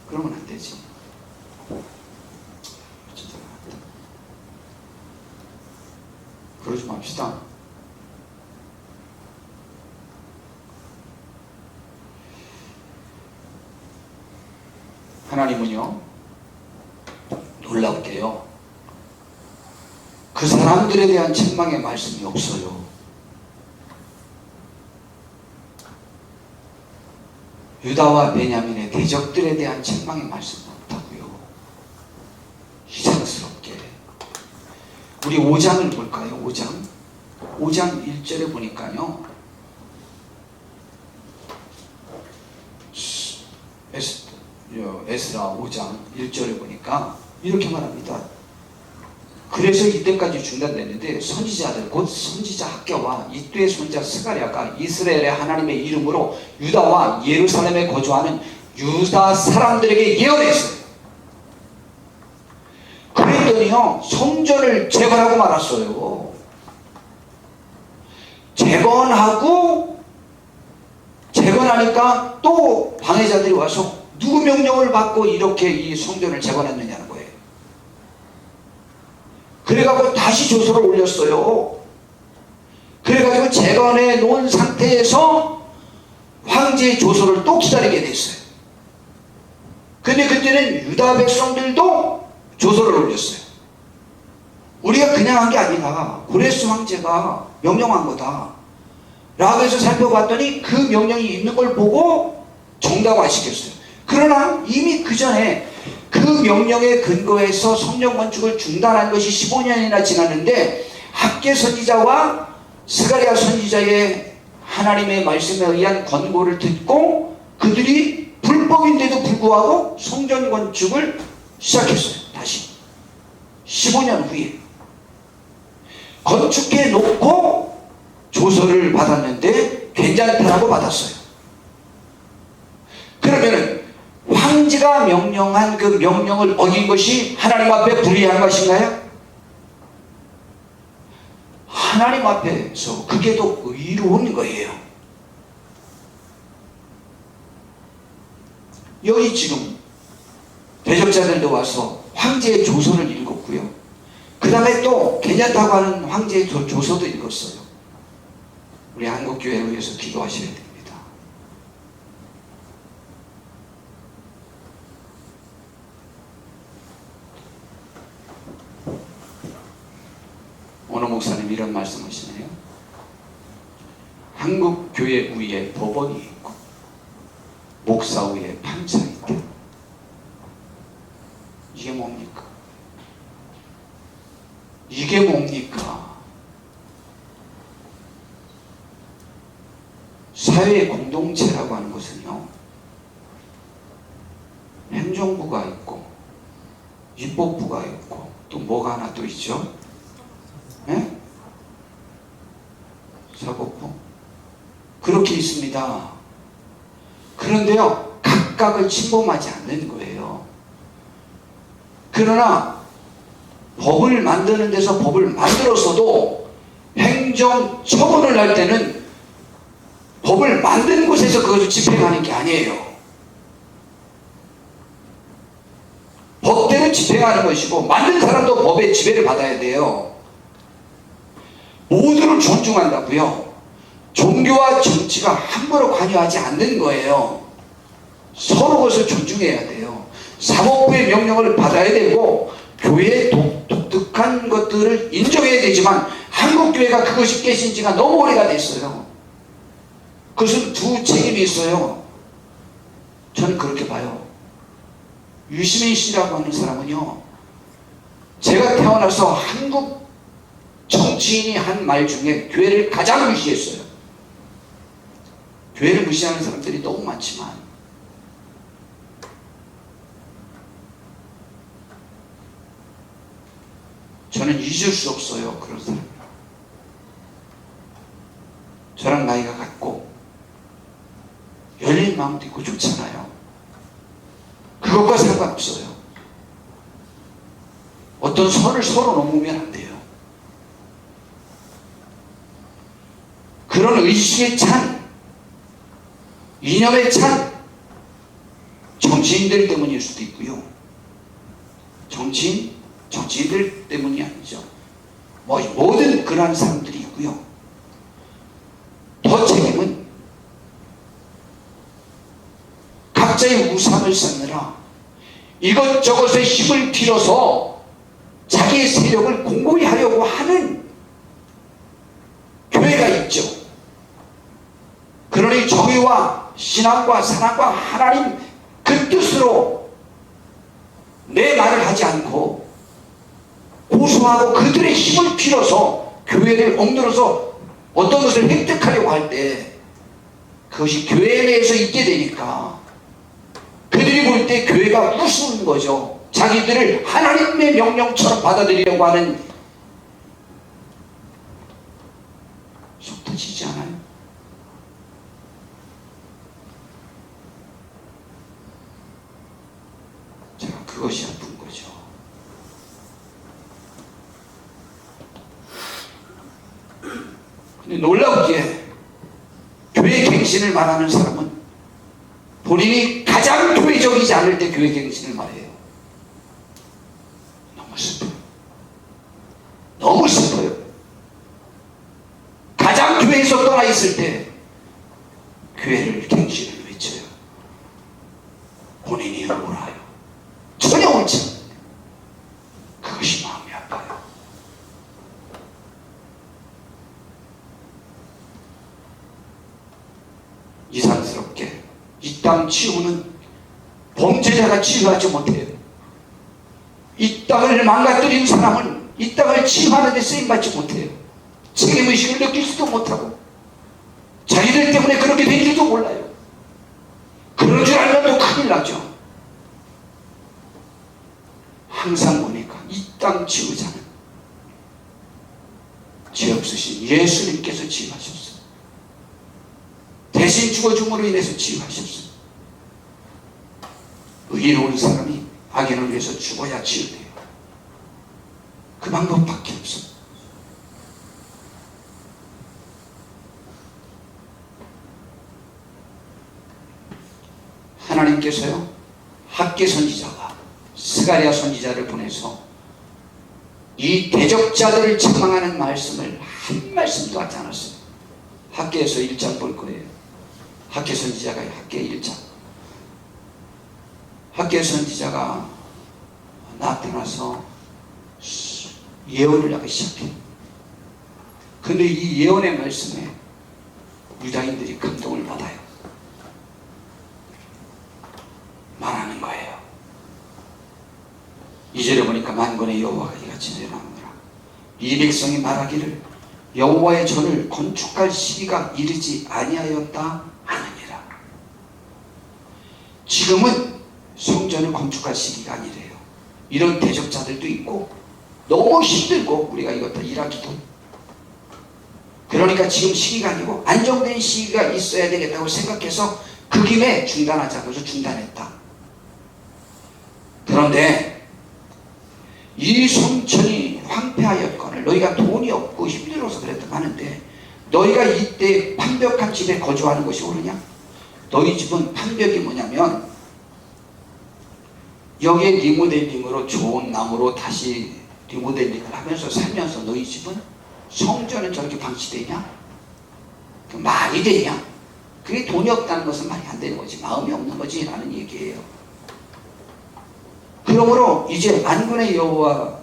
그러면 안 되지. 그러지 맙시다. 하나님은요, 놀랍게요, 그 사람들에 대한 책망의 말씀이 없어요. 유다와 베냐민의 대적들에 대한 책망의 말씀이 없다고요. 이상스럽게. 우리 5장을 볼까요? 5장 1절에 보니까요, 에스라 5장 1절에 보니까 이렇게 말합니다. 그래서 이때까지 중단됐는데 선지자들 곧 선지자 학교와 이때의 선지자 스가랴가 이스라엘의 하나님의 이름으로 유다와 예루살렘에 거주하는 유다 사람들에게 예언했어요. 그랬더니요, 성전을 재건하고 말았어요. 재건하니까 또 방해자들이 와서 누구 명령을 받고 이렇게 이 성전을 재건했느냐는 거예요. 그래가지고 다시 조서를 올렸어요. 그래가지고 재건해 놓은 상태에서 황제의 조서를 또 기다리게 됐어요. 근데 그때는 유다 백성들도 조서를 올렸어요. 우리가 그냥 한 게 아니라 고레스 황제가 명령한 거다 라고 해서 살펴봤더니 그 명령이 있는 걸 보고 정당화시켰어요. 그러나 이미 그 전에 그 명령에 근거해서 성전 건축을 중단한 것이 15년이나 지났는데 학개 선지자와 스가랴 선지자의 하나님의 말씀에 의한 권고를 듣고 그들이 불법인데도 불구하고 성전 건축을 시작했어요. 다시 15년 후에 건축해 놓고 조서를 받았는데 괜찮다라고 받았어요. 그러면은 황제가 명령한 그 명령을 어긴 것이 하나님 앞에 불의한 것인가요? 하나님 앞에서 그게 더 의로운 거예요. 여기 지금 대적자들도 와서 황제의 조서를 읽었고요. 그 다음에 또 괜찮다고 하는 황제의 조서도 읽었어요. 우리 한국교회를 위해서 기도하셔야 됩니다. 오늘 목사님 이런 말씀하시네요. 한국교회 위에 법원이 있고 목사 위에 판사 있다. 이게 뭡니까? 이게 뭡니까? 사회 공동체라고 하는 것은요, 행정부가 있고 입법부가 있고 또 뭐가 하나 또 있죠? 네? 사법부? 그렇게 있습니다. 그런데요, 각각을 침범하지 않는 거예요. 그러나 법을 만드는 데서 법을 만들었어도 행정처분을 할 때는 법을 만든 곳에서 그것을 집행하는 게 아니에요. 법대로 집행하는 것이고 만든 사람도 법의 지배를 받아야 돼요. 모두를 존중한다고요. 종교와 정치가 함부로 관여하지 않는 거예요. 서로 그것을 존중해야 돼요. 사법부의 명령을 받아야 되고 교회의 독특한 것들을 인정해야 되지만 한국교회가 그것이 깨진 지가 너무 오래가 됐어요. 그것은 두 책임이 있어요. 저는 그렇게 봐요. 유시민 씨라고 하는 사람은요, 제가 태어나서 한국 정치인이 한 말 중에 교회를 가장 무시했어요. 교회를 무시하는 사람들이 너무 많지만 저는 잊을 수 없어요. 그런 사람. 저랑 나이가 같고 열린 마음도 있고 좋잖아요. 그것과 상관없어요. 어떤 선을 서로 넘으면 안 돼요. 그런 의식에 찬, 이념에 찬 정치인들 때문일 수도 있고요. 정치인들 때문이 아니죠. 모든 그러한 사람들이 있고요. 더 책임은 각자의 우상을 쌓느라 이것저것에 힘을 빌어서 자기의 세력을 공고히 하려고 하는 교회가 있죠. 그러니 정의와 신앙과 사랑과 하나님 그 뜻으로 내 말을 하지 않고 고소하고 그들의 힘을 빌어서 교회를 억눌러서 어떤 것을 획득하려고 할 때 그것이 교회 내에서 있게 되니까 그들이 볼 때 교회가 우스운 거죠. 자기들을 하나님의 명령처럼 받아들이려고 하는. 속 터지지 않아요? 자, 그것이 아픈 거죠. 근데 놀랍게 교회 갱신을 말하는 사람은 본인이 가장 교회적이지 않을 때 교회 갱신을 말해요. 너무 슬퍼요. 너무 슬퍼요. 가장 교회에서 떠나 있을 때 교회를 갱신을 외쳐요. 본인이 울어요. 전혀 옳지 않는데 그것이 마음이 아파요. 이상스럽게 이 땅 치유는 범죄자가 치유하지 못해요. 이 땅을 망가뜨린 사람은 이 땅을 치유하는 데 쓰임받지 못해요. 책임의식을 느낄 수도 못하고 자기들 때문에 그렇게 된 줄도 몰라요. 그런 줄 알면 또 큰일 나죠. 항상 보니까 이 땅 치유자는 죄 없으신 예수님께서 치유하셨어요. 대신 죽어줌으로 인해서 치유하셨어요. 의로운 사람이 악인을 위해서 죽어야 치유돼요. 그 방법밖에 없어요. 하나님께서요, 학개 선지자가 스가랴 선지자를 보내서 이 대적자들을 책망하는 말씀을 한 말씀도 하지 않았어요. 학개에서 1장 볼 거예요. 학개 선지자가 학개 1장. 학개 선지자가 나타나서 예언을 하기 시작해요. 근데 이 예언의 말씀에 유다인들이 감동을 받아요. 말하는 거예요. 2절에 보니까 만군의 여호와가 이같이 내려오노라. 이 백성이 말하기를 여호와의 전을 건축할 시기가 이르지 아니하였다 하느니라. 지금은 성전을 건축할 시기가 아니래요. 이런 대적자들도 있고 너무 힘들고 우리가 이것 다 일하기도, 그러니까 지금 시기가 아니고 안정된 시기가 있어야 되겠다고 생각해서 그 김에 중단하자고 해서 중단했다. 그런데 이 성전이 황폐하였거늘 너희가 돈이 없고 힘들어서 그랬다고 하는데 너희가 이때 판벽한 집에 거주하는 것이 옳으냐? 너희 집은 판벽이 뭐냐면 여기에 리모델링으로 좋은 나무로 다시 리모델링을 하면서 살면서 너희 집은 성전은 저렇게 방치되냐? 말이 되냐? 그게 돈이 없다는 것은 말이 안 되는 거지. 마음이 없는 거지 라는 얘기예요. 그러므로 이제 만군의 여호와가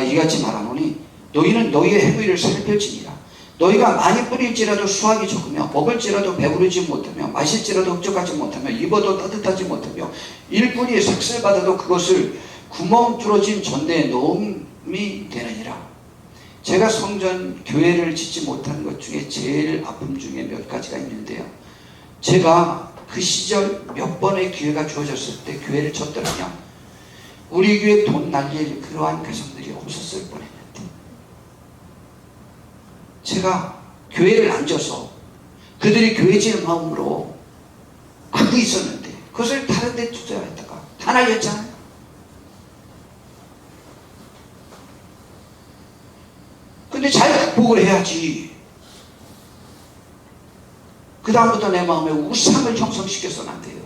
이같이 말하노니 너희는 너희의 행위를 살펴지니라. 너희가 많이 뿌릴지라도 수확이 적으며 먹을지라도 배부르지 못하며 마실지라도 흡족하지 못하며 입어도 따뜻하지 못하며 일꾼이 삭슬받아도 그것을 구멍 뚫어진 전대에 넣음이 되느니라. 제가 성전 교회를 짓지 못한 것 중에 제일 아픔 중에 몇 가지가 있는데요. 제가 그 시절 몇 번의 기회가 주어졌을 때 교회를 쳤더라면 우리 교회 돈 날릴 그러한 가정들이 없었을 뻔했는데, 제가 교회를 안 져서 그들이 교회 지을 마음으로 하고 있었는데 그것을 다른 데 투자했다가 다 날렸잖아요. 근데 잘 극복을 해야지. 그 다음부터 내 마음에 우상을 형성시켜서는 안 돼요.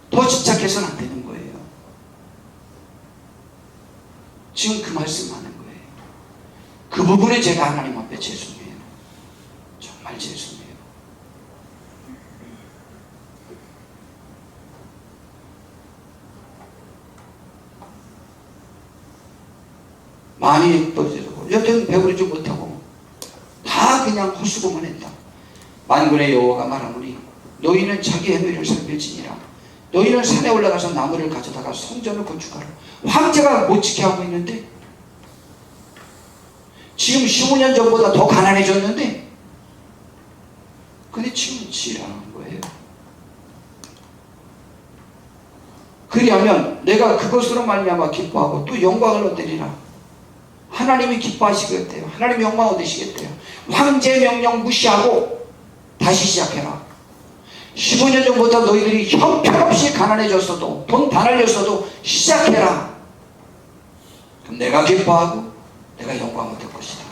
더 집착해서는 안 되는 거예요. 지금 그 말씀하는 거예요. 그 부분에 제가 하나님 앞에 죄송해요. 정말 죄송해요. 많이 떠들고 여튼 배부르지 못하고 다 그냥 헛수고만 했다. 만군의 여호와가 말하노니 너희는 자기 행위를 살필지니라. 너희는 산에 올라가서 나무를 가져다가 성전을 건축하라. 황제가 못 지켜 하고 있는데, 지금 15년 전보다 더 가난해졌는데, 근데 지금 지랄하는 거예요. 그리하면 내가 그것으로 말미암아 기뻐하고 또 영광을 얻으리라. 하나님이 기뻐하시겠대요. 하나님이 영광 얻으시겠대요. 황제 명령 무시하고 다시 시작해라. 15년 전보다 너희들이 형편없이 가난해졌어도 돈 다 날렸어도 시작해라. 그럼 내가 기뻐하고 내가 영광 얻을 것이다.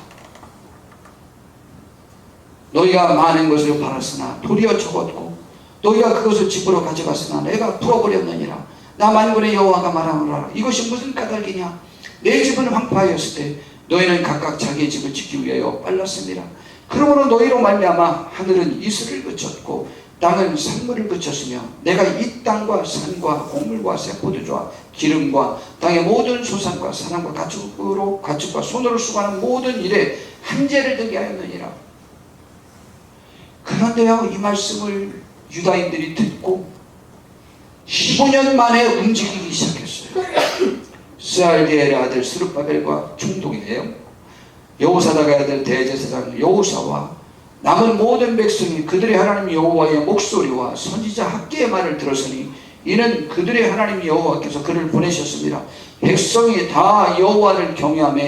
너희가 많은 것을 팔았으나 도리어 적었고 너희가 그것을 집으로 가져갔으나 내가 풀어버렸느니라. 나 만군의 여호와가 말하노라. 이것이 무슨 까닭이냐. 내 집은 황폐하였을 때 너희는 각각 자기의 집을 짓기 위하여 빨랐습니다. 그러므로 너희로 말미암아 하늘은 이슬을 그쳤고 땅은 산물을 그쳤으며 내가 이 땅과 산과 곡물과 새포도주와 기름과 땅의 모든 소산과 사람과 가축과 손으로 수고하는 모든 일에 한재를 들게 하였느니라. 그런데요, 이 말씀을 유다인들이 듣고 15년 만에 움직이기 시작했어요. 스알디엘의 아들 스룹바벨과 충동이에요. 여호사닥의 아들 대제사장 여호사와 남은 모든 백성이 그들의 하나님 여호와의 목소리와 선지자 학개의 말을 들었으니 이는 그들의 하나님 여호와께서 그를 보내셨습니다. 백성이 다 여호와를 경외하며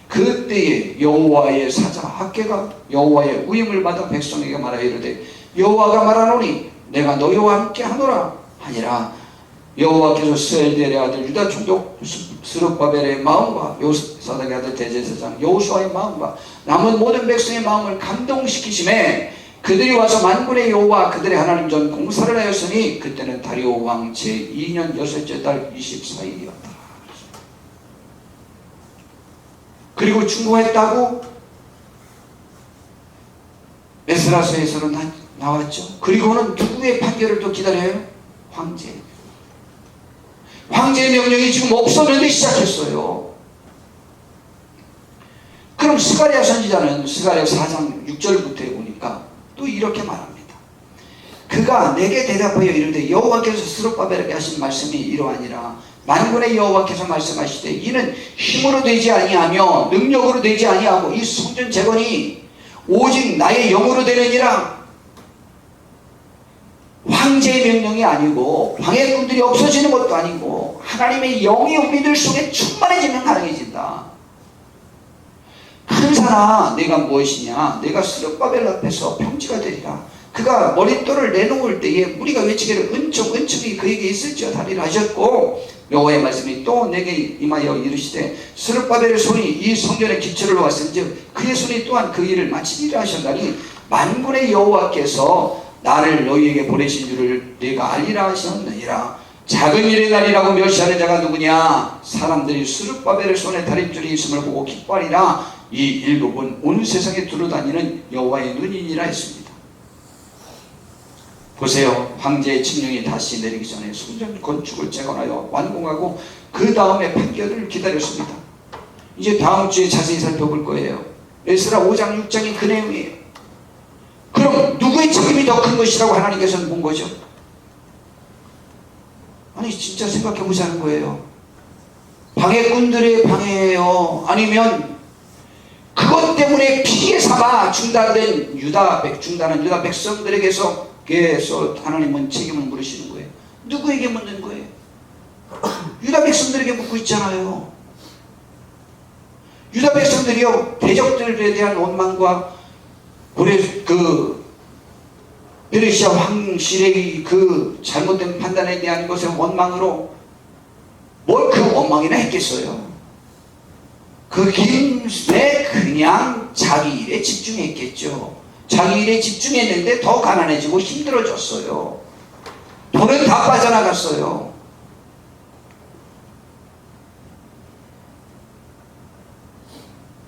그때에 여호와의 사자 학개가 여호와의 우임을 받아 백성에게 말하여 이르되 여호와가 말하노니 내가 너희와 함께 하노라 하니라. 여호와께서 스알디엘의 아들 유다 총독 스룹바벨의 마음과 여호사닥의 아들 대제사장 여호수아의 마음과 남은 모든 백성의 마음을 감동시키심에 그들이 와서 만군의 여호와 그들의 하나님 전 공사를 하였으니 그때는 다리오 왕 제2년 6째 달 24일이었다. 그리고 충고했다고 에스라서에서는 나왔죠. 그리고는 누구의 판결을 또 기다려요? 황제. 황제의 명령이 지금 없었는데 시작했어요. 그럼 스가랴 선지자는 스가랴 4장 6절부터 보니까 또 이렇게 말합니다. 그가 내게 대답하여 이르되 여호와께서 스룹바벨에게 하신 말씀이 이러하니라. 만군의 여호와께서 말씀하시되 이는 힘으로 되지 아니하며 능력으로 되지 아니하고 이 성전 재건이 오직 나의 영으로 되느니라. 황제의 명령이 아니고 왕의 꿈들이 없어지는 것도 아니고 하나님의 영이 우리들 속에 충만해지면 가능해진다. 큰사나 내가 무엇이냐. 내가 스룹바벨 앞에서 평지가 되리라. 그가 머릿돌을 내놓을 때에 무리가 외치기를 은총이 그에게 있을지어다리라 하셨고 여호와의 말씀이 또 내게 임하여 이르시되 스룹바벨의 손이 이 성전의 기초를 놓았은즉 그의 손이 또한 그 일을 마치리라 하셨나니 만군의 여호와께서 나를 너희에게 보내신 줄을 네가 알리라 하셨느니라. 작은 일의 날이라고 멸시하는 자가 누구냐. 사람들이 스룹바벨의 손에 다림줄이 있음을 보고 기뻐하리라. 이 일곱은 온 세상에 두루다니는 여호와의 눈이니라 했습니다. 보세요. 황제의 칙령이 다시 내리기 전에 성전 건축을 재건하여 완공하고 그 다음에 판결을 기다렸습니다. 이제 다음 주에 자세히 살펴볼 거예요. 에스라 5장 6장이 그 내용이에요. 그럼 누구의 책임이 더 큰 것이라고 하나님께서는 본 거죠? 아니 진짜 생각해 보자는 거예요. 방해꾼들의 방해예요? 아니면 그것 때문에 피해 삼아 중단한 유다 백성들에게서 하나님은 책임을 물으시는 거예요. 누구에게 묻는 거예요? 유다 백성들에게 묻고 있잖아요. 유다 백성들이요, 대적들에 대한 원망과 페르시아 왕실의 그 잘못된 판단에 대한 것의 원망으로 뭘 그 원망이나 했겠어요? 그 김에 그냥 자기 일에 집중했겠죠. 자기 일에 집중했는데 더 가난해지고 힘들어졌어요. 돈은 다 빠져나갔어요.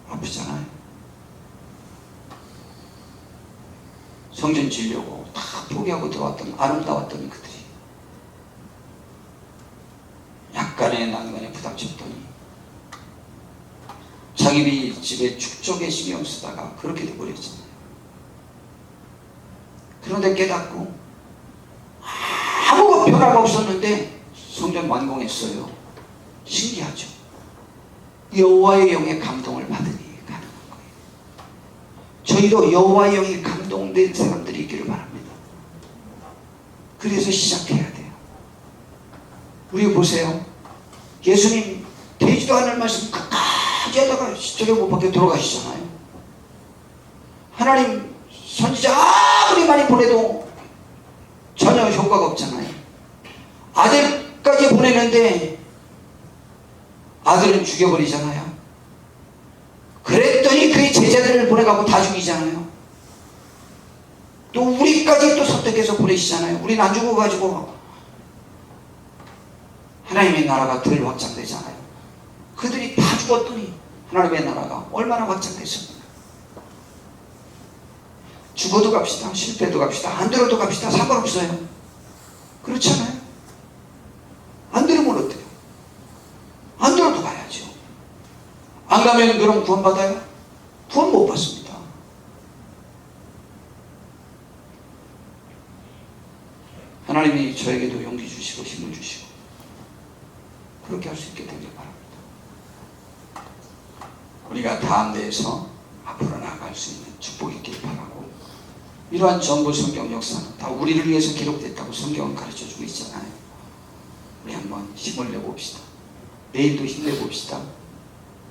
아프잖아요. 성전 지려고 다 포기하고 들어왔던 아름다웠던 그들이 약간의 난관에 부닥쳤더니 자기 집에 축적에 신경 쓰다가 그렇게 돼버렸잖아요. 그런데 깨닫고 아무 변화가 없었는데 성전 완공했어요. 신기하죠. 여호와의 영의 감동을 받으니 가능한 거예요. 저희도 여호와의 영이 감동된 사람들이 있기를 바랍니다. 그래서 시작해야 돼요. 우리 보세요. 예수님 되지도 않을 말씀 끝까지 하다가 십자가에 못 박혀 돌아가시잖아요. 하나님 선지자 아무리 많이 보내도 전혀 효과가 없잖아요. 아들까지 보내는데 아들은 죽여버리잖아요. 그랬더니 그의 제자들을 보내갖고 다 죽이잖아요. 또 우리까지 또 선택해서 보내시잖아요. 우리는 안 죽어가지고 하나님의 나라가 덜 확장되잖아요. 그들이 다 죽었더니 하나님의 나라가 얼마나 확장됐습니까? 죽어도 갑시다. 실패도 갑시다. 안 들어도 갑시다. 상관없어요. 그렇잖아요. 안 들으면 어때요? 안 들어도 가야죠. 안 가면 그럼 구원 받아요? 구원 못 받습니다. 하나님이 저에게도 용기 주시고 힘을 주시고 그렇게 할 수 있게 되길 바랍니다. 우리가 다음 대에서 앞으로 나아갈 수 있는 축복이 있길 바라고, 이러한 전부 성경 역사는 다 우리를 위해서 기록됐다고 성경은 가르쳐주고 있잖아요. 우리 한번 힘을 내봅시다. 내일도 힘내봅시다.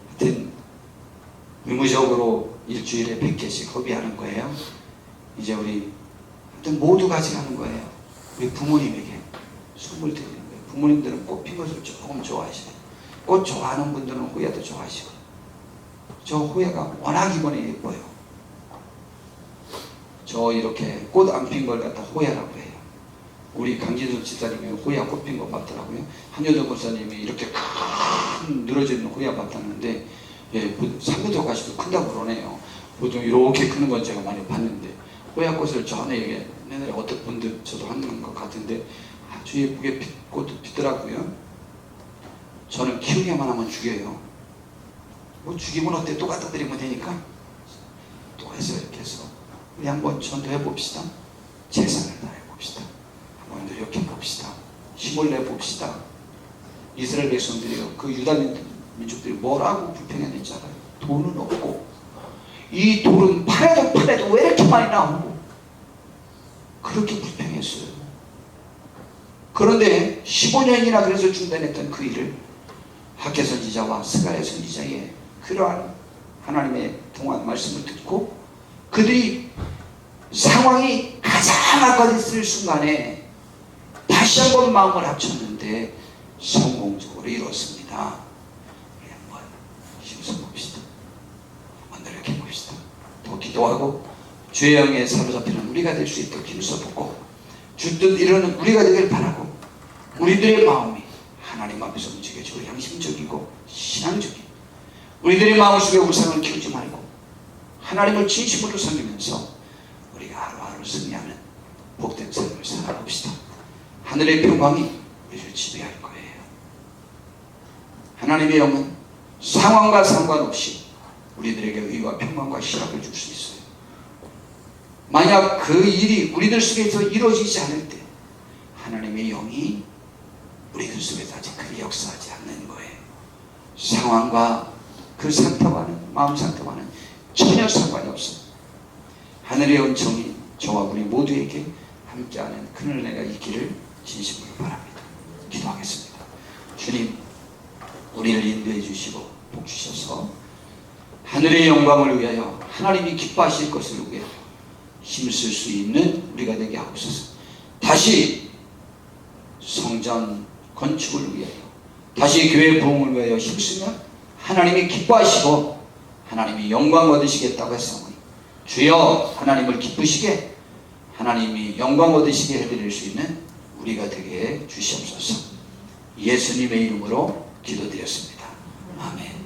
하여튼 의무적으로 일주일에 100개씩 허비하는 거예요. 이제 우리 하여튼 모두 가져가는 거예요. 우리 부모님에게 선물 드리는 거예요. 부모님들은 꽃 핀 것을 조금 좋아하시네요. 꽃 좋아하는 분들은 호야도 좋아하시고, 저 호야가 워낙 이번에 예뻐요. 저 이렇게 꽃 안 핀 걸 갖다 호야라고 해요. 우리 강진수 집사님이 호야 꽃 핀 거 봤더라고요. 한효도 목사님이 이렇게 큰 늘어져 있는 호야 봤다는데, 예, 산부도 가시도 큰다고 그러네요. 보통 이렇게 크는 건 제가 많이 봤는데, 호야 꽃을 전에 옛날에 어떤 분들 저도 하는 것 같은데 아주 예쁘게 꽃도 피더라고요. 저는 키우기만 하면 죽여요. 뭐 죽이면 어때? 또 갖다 드리면 되니까 또 해서 이렇게 해서 우리 한번 전도해 봅시다. 최선을 다해 봅시다. 한번 노력해 봅시다. 힘을 내 봅시다. 이스라엘 백성들이요, 그 유다 민족들이 뭐라고 불평했는지 알아요? 돈은 없고, 이 돌은 팔아도 왜 이렇게 많이 나오고, 그렇게 불평했어요. 그런데 15년이나 그래서 중단했던 그 일을 학개 선지자와 스가랴 선지자의 그러한 하나님의 동안 말씀을 듣고, 그들이 상황이 가장 악화됐을 순간에 다시 한번 마음을 합쳤는데 성공적으로 이뤘습니다. 우리 한번 힘써 봅시다. 한번 노력해 봅시다. 더 기도하고 주의 영에 사로잡히는 우리가 될 수 있도록 힘써 보고, 주 뜻 이루는 우리가 되길 바라고, 우리들의 마음이 하나님 앞에서 움직여지고 양심적이고 신앙적인, 우리들의 마음속에 우상을 키우지 말고 하나님을 진심으로 섬기면서 우리가 하루하루 승리하는 복된 삶을 살아봅시다. 하늘의 평강이 우리를 지배할 거예요. 하나님의 영은 상황과 상관없이 우리들에게 의와 평강과 희락을 줄 수 있어요. 만약 그 일이 우리들 속에서 이루어지지 않을 때 하나님의 영이 우리들 속에서 아직 크게 역사하지 않는 거예요. 상황과 그 상태와는, 마음 상태와는 전혀 상관이 없습니다. 하늘의 은총이 저와 우리 모두에게 함께하는 그 은혜가 있기를 진심으로 바랍니다. 기도하겠습니다. 주님, 우리를 인도해 주시고 복 주셔서 하늘의 영광을 위하여, 하나님이 기뻐하실 것을 위하여 힘쓸 수 있는 우리가 되게 하옵소서. 다시 성전 건축을 위하여, 다시 교회 부흥을 위하여 힘쓰면 하나님이 기뻐하시고 하나님이 영광 얻으시겠다고 했사오니 주여 하나님을 기쁘시게, 하나님이 영광 얻으시게 해드릴 수 있는 우리가 되게 주시옵소서. 예수님의 이름으로 기도드렸습니다. 아멘.